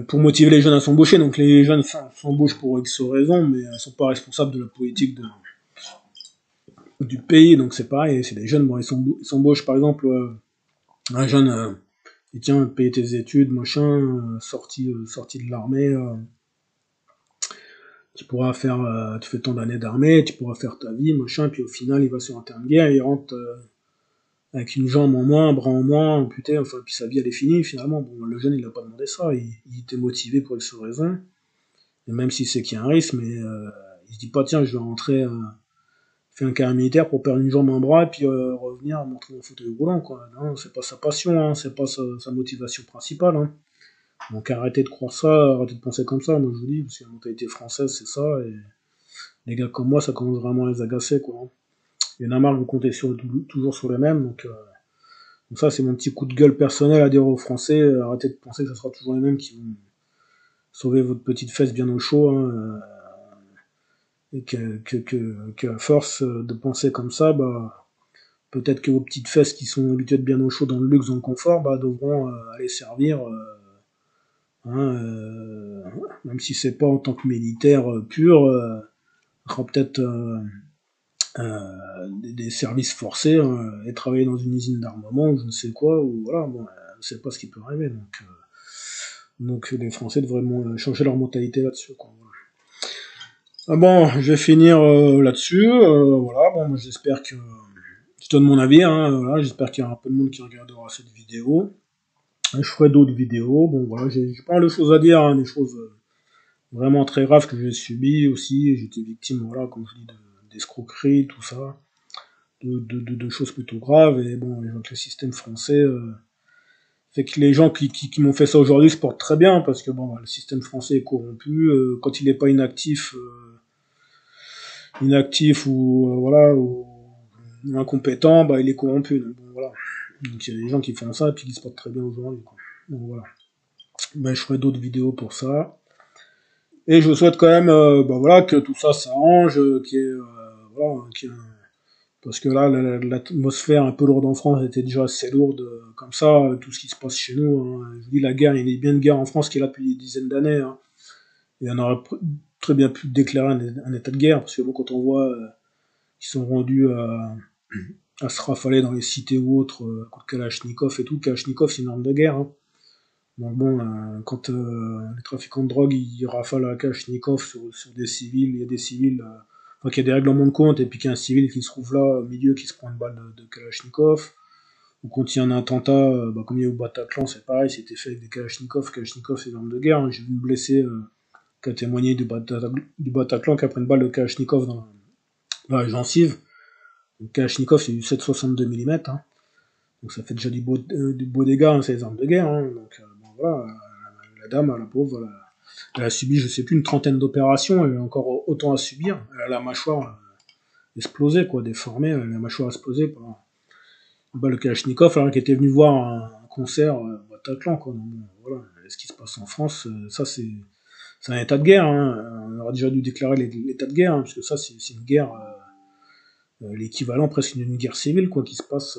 pour motiver les jeunes à s'embaucher. Donc les jeunes s'embauchent pour X raisons, mais ils sont pas responsables de la politique du pays. Donc c'est pareil, c'est des jeunes, bon, ils s'embauchent par exemple, un jeune, il tient, payer tes études, machin, sorti de l'armée, tu pourras faire, tu fais tant d'années d'armée, tu pourras faire ta vie, machin, puis au final, il va sur un terrain de guerre, il rentre avec une jambe en moins, un bras en moins, amputé, enfin, puis sa vie, elle est finie, finalement. Bon, le jeune, il a pas demandé ça, il était motivé pour X raison, et même si c'est qu'il y a un risque, mais il se dit pas, tiens, je vais rentrer, faire un carrière militaire pour perdre une jambe, un bras, et puis revenir montrer mon fauteuil roulant, quoi. Non, c'est pas sa passion, hein, c'est pas sa motivation principale, hein. Donc arrêtez de croire ça, arrêtez de penser comme ça, moi je vous dis, parce que la mentalité française, c'est ça, et les gars comme moi, ça commence vraiment à les agacer, quoi, hein. Il y en a marre, vous comptez toujours sur les mêmes, donc ça, c'est mon petit coup de gueule personnel à dire aux Français, arrêtez de penser que ce sera toujours les mêmes qui vont sauver votre petite fesse bien au chaud, hein, et qu'à force de penser comme ça, bah, peut-être que vos petites fesses qui sont habituées de bien au chaud dans le luxe, dans le confort, bah, devront aller servir, hein, même si c'est pas en tant que militaire pur, sera peut-être des services forcés, et travailler dans une usine d'armement ou je ne sais quoi, ou voilà, bon, je sais pas ce qui peut arriver. Donc les Français devraient changer leur mentalité là-dessus, quoi, voilà. Ah bon, je vais finir là-dessus. Voilà, bon, moi, j'espère que. Je donne mon avis, hein, voilà, j'espère qu'il y aura un peu de monde qui regardera cette vidéo. Je ferai d'autres vidéos. Bon, voilà, j'ai pas mal de choses à dire, hein, des choses vraiment très graves que j'ai subies aussi. J'étais victime, voilà, comme je dis, d'escroqueries, tout ça. De choses plutôt graves. Et bon, avec le système français. Fait que les gens qui m'ont fait ça aujourd'hui se portent très bien parce que bon, le système français est corrompu. Quand il n'est pas inactif ou voilà ou incompétent, bah il est corrompu. Donc bon, voilà. Donc il y a des gens qui font ça et puis qui se portent très bien aujourd'hui, quoi. Donc voilà. Ben, je ferai d'autres vidéos pour ça. Et je souhaite quand même bah, voilà, que tout ça s'arrange, voilà, parce que là, l'atmosphère un peu lourde en France était déjà assez lourde, comme ça, tout ce qui se passe chez nous, hein. Je vous dis, la guerre, il y a bien de guerre en France qui est là depuis des dizaines d'années, hein. Et on aurait très bien pu déclarer un état de guerre, parce que bon, quand on voit qu'ils sont rendus à se rafaler dans les cités ou autres, coup de Kalachnikov et tout, Kalachnikov c'est une arme de guerre, hein. Donc bon, quand les trafiquants de drogue ils rafalent à Kalachnikov sur des civils, il y a des civils, enfin, qu'il y a des règlements de compte, et puis qu'il y a un civil qui se trouve là, au milieu, qui se prend une balle de Kalachnikov, ou quand il y a un attentat, comme il y a au Bataclan, c'est pareil, c'était fait avec des Kalachnikov. Kalachnikov, c'est une arme de guerre, hein. J'ai vu une blessée qui a témoigné du Bataclan, qui a pris une balle de Kalachnikov dans la gencive. Le Kalachnikov, c'est du 7,62 mm, hein. Donc ça fait déjà du beau dégât, hein, c'est les armes de guerre, hein. Donc bon, voilà, la dame, la pauvre, elle a subi, je sais plus, une trentaine d'opérations, elle a encore autant à subir. Elle a la mâchoire explosée, quoi, déformée, elle a la mâchoire explosée par le Kalachnikov, alors qu'il était venu voir un concert au Bataclan, quoi. Donc, bon, voilà, ce qui se passe en France, ça c'est un état de guerre, hein. On aurait déjà dû déclarer l'état de guerre, hein, parce que ça c'est une guerre, l'équivalent presque d'une guerre civile, quoi, qui se passe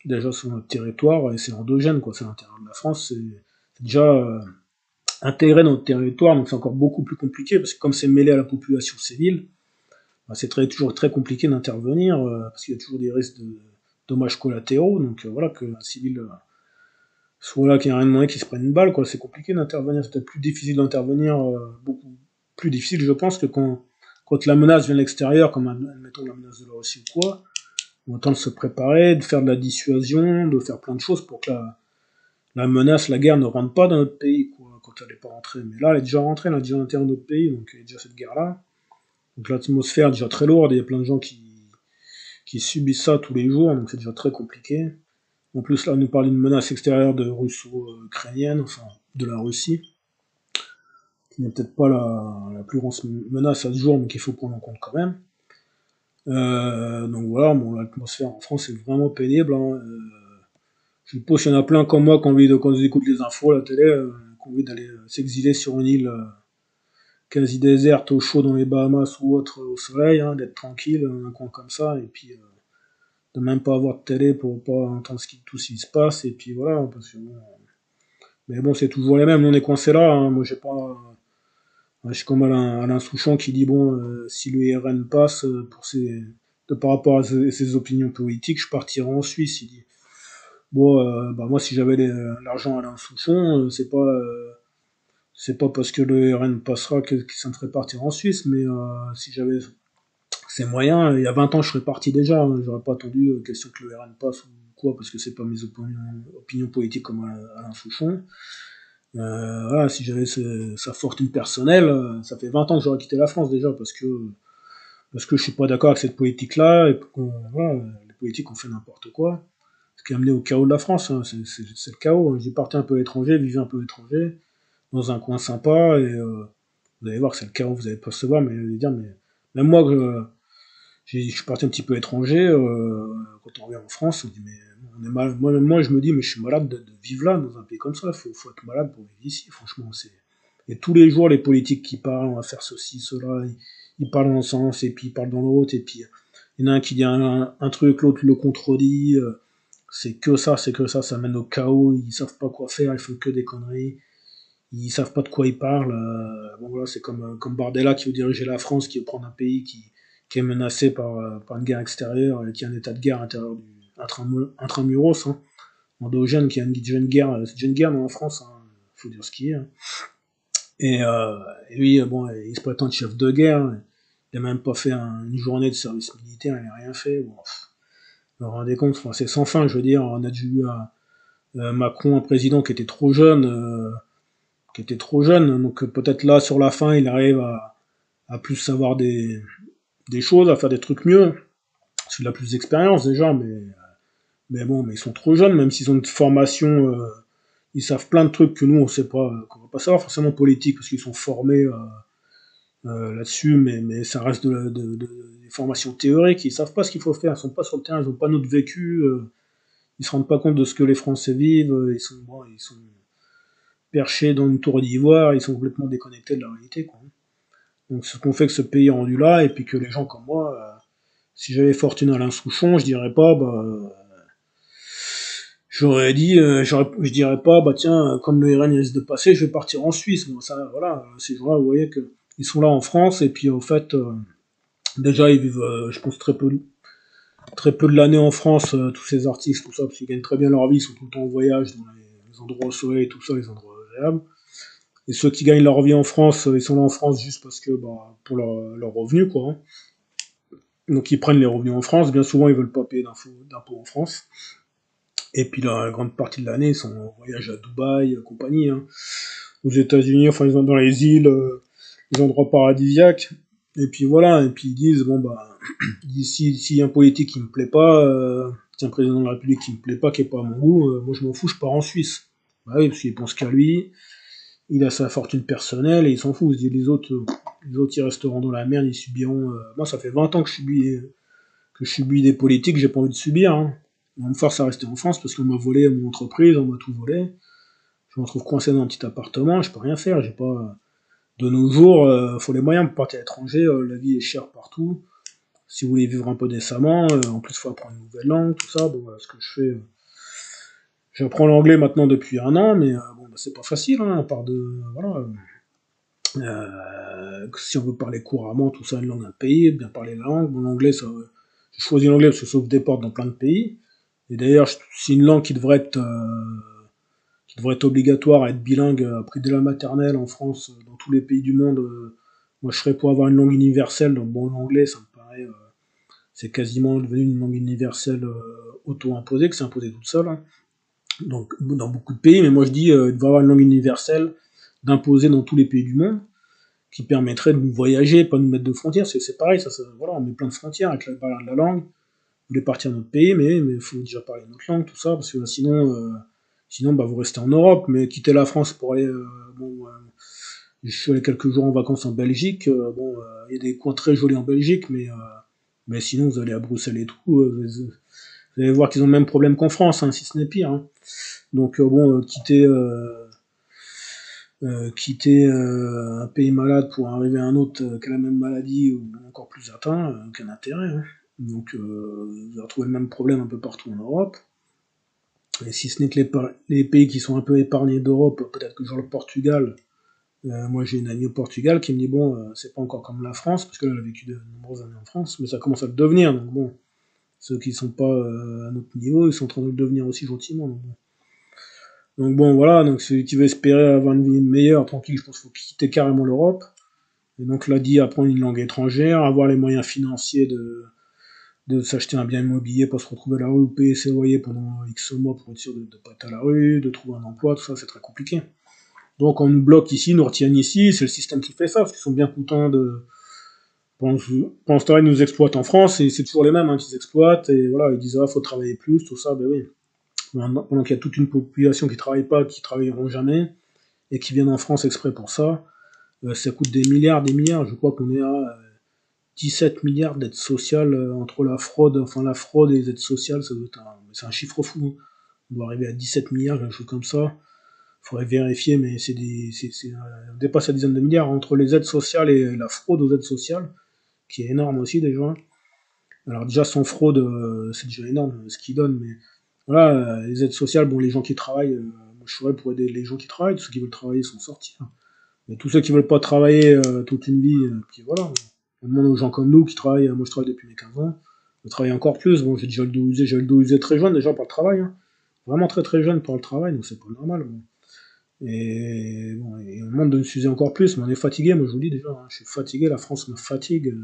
déjà sur notre territoire, et c'est endogène, quoi, c'est à l'intérieur de la France, c'est déjà intégré dans notre territoire, donc c'est encore beaucoup plus compliqué, parce que comme c'est mêlé à la population civile, bah, c'est toujours très compliqué d'intervenir, parce qu'il y a toujours des risques de dommages collatéraux, donc voilà, que un civil soit là, qu'il n'y a rien de moins qui se prenne une balle, quoi, c'est compliqué d'intervenir, c'est peut-être plus difficile d'intervenir, beaucoup plus difficile, je pense, que quand la menace vient de l'extérieur, comme admettons la menace de la Russie ou quoi, on va tenter de se préparer, de faire de la dissuasion, de faire plein de choses pour que la menace, la guerre ne rentre pas dans notre pays, quoi, quand elle n'est pas rentrée. Mais là, elle est déjà rentrée, elle est déjà à l'intérieur de notre pays, donc il y a déjà cette guerre-là. Donc l'atmosphère est déjà très lourde, il y a plein de gens qui subissent ça tous les jours, donc c'est déjà très compliqué. En plus, là, on nous parle d'une menace extérieure de russo-ukrainienne, enfin, de la Russie, qui n'est peut-être pas la plus grosse menace à ce jour, mais qu'il faut prendre en compte quand même. Donc voilà, bon, l'atmosphère en France est vraiment pénible, hein. Je suppose qu'il y en a plein comme moi quand ils écoutent les infos à la télé, qui ont envie d'aller s'exiler sur une île quasi déserte, au chaud dans les Bahamas ou autre, au soleil, hein, d'être tranquille, un coin comme ça, et puis de même pas avoir de télé pour pas entendre tout ce qui se passe, et puis voilà, parce que bon, mais bon, c'est toujours les mêmes, on est coincé là, hein. Moi j'ai pas, je suis comme Alain Souchon qui dit bon, si le RN passe par rapport à ses opinions politiques, je partirai en Suisse, il dit. Bon, bah moi si j'avais l'argent Alain Souchon, c'est pas parce que le RN passera que ça me ferait partir en Suisse, mais si j'avais ces moyens, il y a 20 ans je serais parti déjà, hein. J'aurais pas attendu question que le RN passe ou quoi, parce que c'est pas mes opinions politiques comme Alain Souchon. Voilà, si j'avais sa fortune personnelle, ça fait 20 ans que j'aurais quitté la France déjà, parce que je suis pas d'accord avec cette politique-là, et voilà, les politiques ont fait n'importe quoi. Ce qui a amené au chaos de la France, hein. C'est le chaos, hein. J'y partais un peu à l'étranger, vivais un peu à l'étranger, dans un coin sympa, et vous allez voir que c'est le chaos, vous allez pas se voir, mais je veux dire, mais même moi, je suis parti un petit peu à l'étranger, quand on revient en France, on dit, mais on est mal, moi je me dis, mais je suis malade de vivre là, dans un pays comme ça, faut être malade pour vivre ici, franchement, et tous les jours, les politiques qui parlent, on va faire ceci, cela, ils parlent dans un sens, et puis ils parlent dans l'autre, et puis il y en a un qui dit un truc, l'autre le contredit, c'est que ça mène au chaos, ils savent pas quoi faire, ils font que des conneries, ils savent pas de quoi ils parlent. Bon voilà, c'est comme Bardella qui veut diriger la France, qui veut prendre un pays qui est menacé par une guerre extérieure, et qui est en état de guerre intérieur intramuros, hein, endogène, qui a c'est déjà une guerre dans la France, hein, faut dire ce qui est, hein. Et, lui, bon, il se prétend chef de guerre, il a même pas fait une journée de service militaire, il n'a rien fait. Bon, vous vous rendez compte, enfin, c'est sans fin, je veux dire, on a déjà eu Macron, un président qui était trop jeune, donc peut-être là, sur la fin, il arrive à plus savoir des choses, à faire des trucs mieux, parce qu'il a plus d'expérience déjà, mais bon, mais ils sont trop jeunes, même s'ils ont une formation, ils savent plein de trucs que nous, on sait pas, qu'on va pas savoir forcément politique, parce qu'ils sont formés là-dessus, mais ça reste des formations théoriques, ils savent pas ce qu'il faut faire, ils sont pas sur le terrain, ils ont pas notre vécu, ils se rendent pas compte de ce que les Français vivent, ils sont perchés dans une tour d'ivoire, ils sont complètement déconnectés de la réalité, quoi. Donc ce qu'on fait que ce pays est rendu là, et puis que les gens comme moi, si j'avais fortune Alain Souchon, je dirais pas, je dirais pas, bah tiens, comme le RN risque de passer, je vais partir en Suisse. Bon, ça, voilà, ces gens-là, vous voyez que ils sont là en France, et puis en fait, déjà ils vivent, je pense très peu de l'année en France, tous ces artistes, tout ça, parce qu'ils gagnent très bien leur vie, ils sont tout le temps en voyage dans les endroits au soleil, tout ça, les endroits agréables. Et ceux qui gagnent leur vie en France, ils sont là en France juste parce que, bah, pour leur revenu, quoi, hein. Donc ils prennent les revenus en France, bien souvent ils veulent pas payer d'impôts en France. Et puis la grande partie de l'année, ils sont en voyage à Dubaï, compagnie, hein. Aux États-Unis, enfin ils sont dans les îles, les endroits paradisiaques. Et puis voilà, et puis ils disent, bon bah, si y a un politique qui me plaît pas, si un président de la République qui me plaît pas, qui est pas à mon goût, moi je m'en fous, je pars en Suisse. Bah oui, parce qu'il pense qu'à lui, il a sa fortune personnelle et il s'en fout. Il se dit, les autres ils resteront dans la merde, ils subiront. Moi ça fait 20 ans que je subis des politiques que j'ai pas envie de subir, hein. On me force à rester en France parce qu'on m'a volé mon entreprise, on m'a tout volé. Je me retrouve coincé dans un petit appartement, je peux rien faire, j'ai pas. De nos jours, faut les moyens pour partir à l'étranger, la vie est chère partout. Si vous voulez vivre un peu décemment, en plus faut apprendre une nouvelle langue, tout ça. Bon, voilà, ce que je fais, j'apprends l'anglais maintenant depuis un an, mais bon, bah, c'est pas facile, hein, à part de, voilà, si on veut parler couramment, tout ça, une langue d'un pays, bien parler la langue. Bon, l'anglais, ça, j'ai choisi l'anglais parce que ça ouvre des portes dans plein de pays. Et d'ailleurs, c'est une langue qui devrait être obligatoire à être bilingue après dès la maternelle en France, dans tous les pays du monde. Moi, je serais pour avoir une langue universelle. Donc, bon, l'anglais, ça me paraît, c'est quasiment devenu une langue universelle auto-imposée, que c'est imposé toute seule, hein. Donc, dans beaucoup de pays, mais moi je dis, il devrait y avoir une langue universelle d'imposer dans tous les pays du monde, qui permettrait de nous voyager, pas de nous mettre de frontières. C'est pareil, voilà, on met plein de frontières avec la barrière de la langue. Vous voulez partir dans notre pays, mais il faut déjà parler notre langue, tout ça, parce que sinon bah, vous restez en Europe, mais quitter la France pour aller. Bon, je suis allé quelques jours en vacances en Belgique. Bon, il y a des coins très jolis en Belgique, mais sinon vous allez à Bruxelles et tout. Vous allez voir qu'ils ont le même problème qu'en France, hein, si ce n'est pire, hein. Donc bon, quitter un pays malade pour arriver à un autre qui a la même maladie ou encore plus atteint, aucun intérêt, hein. Donc vous allez retrouver le même problème un peu partout en Europe. Et si ce n'est que les pays qui sont un peu épargnés d'Europe, peut-être que genre le Portugal, moi j'ai une amie au Portugal qui me dit bon, c'est pas encore comme la France, parce qu'elle a vécu de nombreuses années en France, mais ça commence à le devenir, donc bon, ceux qui sont pas à notre niveau, ils sont en train de le devenir aussi gentiment. Donc bon, voilà, donc celui qui veut espérer avoir une vie meilleure, tranquille, je pense qu'il faut quitter carrément l'Europe. Et donc là dit apprendre une langue étrangère, avoir les moyens financiers de s'acheter un bien immobilier pour se retrouver à la rue ou payer ses loyers pendant X mois pour être sûr de ne pas être à la rue, de trouver un emploi, tout ça c'est très compliqué. Donc on nous bloque ici, nous retiennent ici, c'est le système qui fait ça, parce qu'ils sont bien contents de. Pendant ce temps, ils nous exploitent en France, et c'est toujours les mêmes, hein, qui exploitent, et voilà, ils disent ah faut travailler plus, tout ça, ben oui. Pendant qu'il y a toute une population qui travaille pas, qui travailleront jamais, et qui viennent en France exprès pour ça, ça coûte des milliards, je crois qu'on est à 17 milliards d'aides sociales entre la fraude et les aides sociales, c'est un chiffre fou, hein. On doit arriver à 17 milliards, quelque chose comme ça. Il faudrait vérifier, mais on dépasse la dizaine de milliards entre les aides sociales et la fraude aux aides sociales, qui est énorme aussi déjà. Alors déjà sans fraude, c'est déjà énorme ce qu'ils donnent, mais voilà, les aides sociales, bon, les gens qui travaillent, moi je serais pour aider les gens qui travaillent, ceux qui veulent travailler sont sortis, hein. Mais tous ceux qui veulent pas travailler toute une vie, puis voilà, on demande aux gens comme nous qui travaillent, moi je travaille depuis mes 15 ans, de travailler encore plus. Bon, j'ai le dos usé très jeune déjà par le travail, hein. Vraiment très très jeune par le travail, donc c'est pas normal, bon. Et, bon, et on demande de nous s'user encore plus, mais on est fatigué, moi je vous le dis déjà, hein, je suis fatigué, la France me fatigue,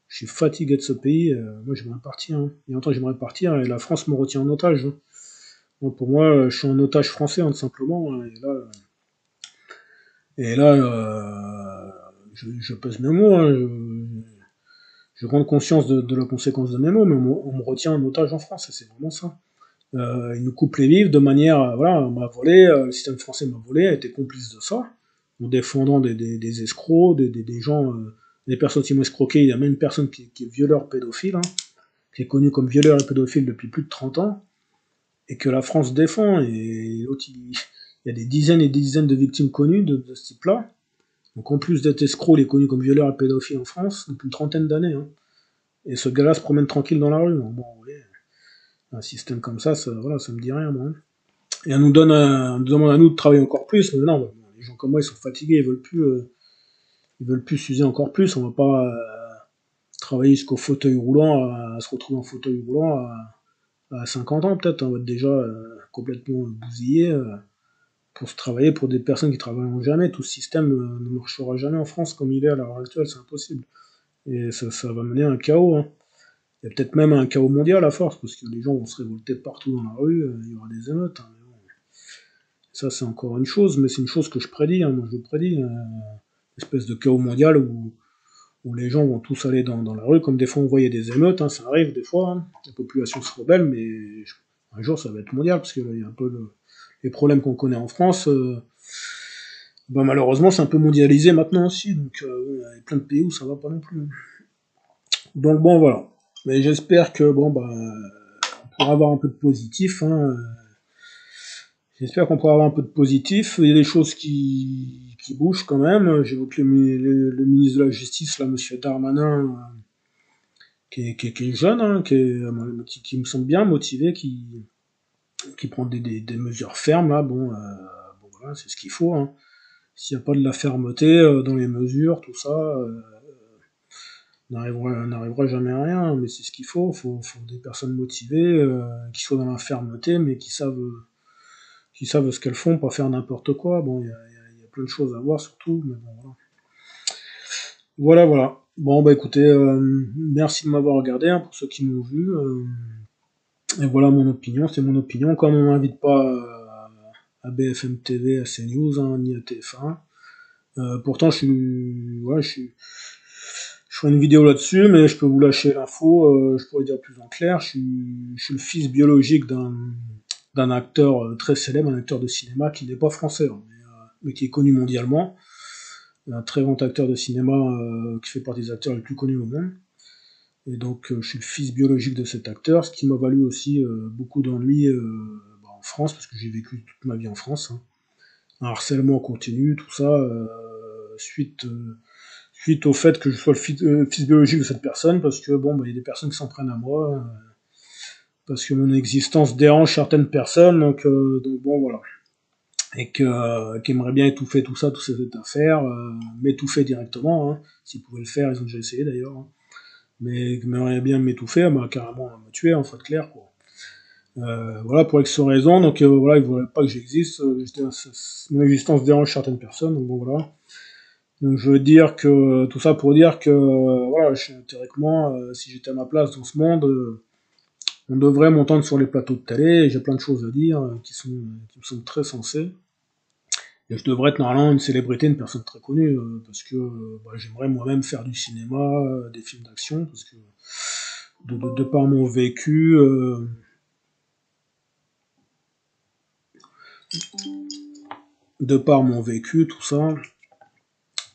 je suis fatigué de ce pays, moi j'aimerais partir, hein. Il y a longtemps j'aimerais partir, et la France me retient en otage, hein. Bon, pour moi, je suis un otage français, hein, tout simplement, hein, et là je pèse mes mots, hein, je prends conscience de la conséquence de mes mots, mais on me retient en otage en France, et c'est vraiment ça. Ils nous coupent les vivres de manière, voilà, on m'a volé, le système français m'a volé, a été complice de ça, en défendant des escrocs, des gens, des personnes qui m'ont escroqué. Il y a même une personne qui est violeur pédophile, hein, qui est connue comme violeur et pédophile depuis plus de 30 ans, et que la France défend, et l'autre, il y a des dizaines et des dizaines de victimes connues de ce type-là. Donc en plus d'être escroc, il est connu comme violeur et pédophile en France depuis une trentaine d'années, hein. Et ce gars-là se promène tranquille dans la rue. Donc, bon, ouais, un système comme ça, voilà, ça me dit rien, moi, hein. Et on nous demande à nous de travailler encore plus, mais non, les gens comme moi, ils sont fatigués, ils veulent plus s'user encore plus. On va pas travailler jusqu'au fauteuil roulant, à se retrouver en fauteuil roulant à 50 ans peut-être. On va être déjà complètement bousillé pour se travailler pour des personnes qui travailleront jamais. Tout ce système ne marchera jamais en France comme il est à l'heure actuelle, c'est impossible. Et ça va mener à un chaos, hein. Il y a peut-être même un chaos mondial à force, parce que les gens vont se révolter partout dans la rue, il y aura des émeutes. Hein, mais bon. Ça, c'est encore une chose, mais c'est une chose que je prédis. Hein, moi, je prédis une espèce de chaos mondial où les gens vont tous aller dans la rue, comme des fois on voyait des émeutes, hein, ça arrive des fois, hein, la population se rebelle, mais un jour ça va être mondial, parce qu'il y a un peu les problèmes qu'on connaît en France. Ben, malheureusement, c'est un peu mondialisé maintenant aussi, donc il y a plein de pays où ça va pas non plus. Donc bon, voilà. Mais j'espère que bon, bah, on pourra avoir un peu de positif. Hein. J'espère qu'on pourra avoir un peu de positif. Il y a des choses qui bougent quand même. J'évoque le ministre de la Justice, là, Monsieur Darmanin, qui est jeune, hein, qui me semble bien motivé, qui prend des mesures fermes là. Bon voilà, c'est ce qu'il faut. Hein. S'il n'y a pas de la fermeté dans les mesures, tout ça, on n'arrivera jamais à rien. Mais c'est ce qu'il faut. Faut des personnes motivées qui soient dans la fermeté, mais qui savent ce qu'elles font, pas faire n'importe quoi. Bon, il y a plein de choses à voir surtout, mais bon voilà. Voilà, voilà. Bon bah écoutez, merci de m'avoir regardé hein, pour ceux qui m'ont vu. Et voilà mon opinion, c'est mon opinion. Comme on m'invite pas à BFM TV, à CNews, hein, ni à TF1. Pourtant je ferai une vidéo là-dessus, mais je peux vous lâcher l'info, je pourrais dire plus en clair, je suis le fils biologique d'un acteur très célèbre, un acteur de cinéma qui n'est pas français, hein, mais qui est connu mondialement, un très grand acteur de cinéma qui fait partie des acteurs les plus connus au monde. Et donc je suis le fils biologique de cet acteur, ce qui m'a valu aussi beaucoup d'ennuis en France, parce que j'ai vécu toute ma vie en France. Hein. Un harcèlement continu, tout ça, suite au fait que je sois le fils biologique de cette personne, parce que bon, bah, il y a des personnes qui s'en prennent à moi, parce que mon existence dérange certaines personnes, donc bon voilà. Et qui aimerait bien étouffer tout ça, toute cette affaire, m'étouffer directement, hein. S'ils pouvaient le faire, ils ont déjà essayé d'ailleurs, hein. Mais qui aimerait bien m'étouffer, bah, carrément me tuer, en fait, clair, quoi. Voilà, pour X raisons, donc voilà, ils ne voulaient pas que j'existe, mon existence dérange certaines personnes, donc bon voilà. Donc je veux dire que, tout ça pour dire que, voilà, théoriquement, si j'étais à ma place dans ce monde, on devrait m'entendre sur les plateaux de télé, et j'ai plein de choses à dire qui me semblent très sensées. Et je devrais être normalement une célébrité, une personne très connue, parce que bah, j'aimerais moi-même faire du cinéma, des films d'action, parce que de par mon vécu, tout ça,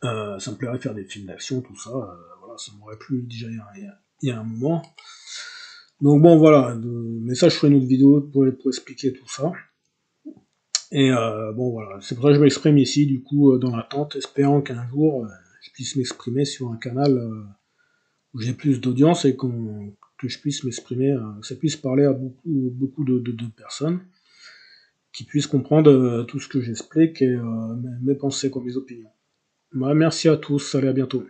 ça me plairait de faire des films d'action, tout ça, voilà, ça m'aurait plu déjà il y a un moment. Donc bon voilà, mais ça je ferai une autre vidéo pour expliquer tout ça. Et bon voilà, c'est pour ça que je m'exprime ici, du coup, dans l'attente, espérant qu'un jour je puisse m'exprimer sur un canal où j'ai plus d'audience et que je puisse m'exprimer, que ça puisse parler à beaucoup de personnes, qui puissent comprendre tout ce que j'explique et mes pensées, quoi, mes opinions. Bah, merci à tous, allez à bientôt.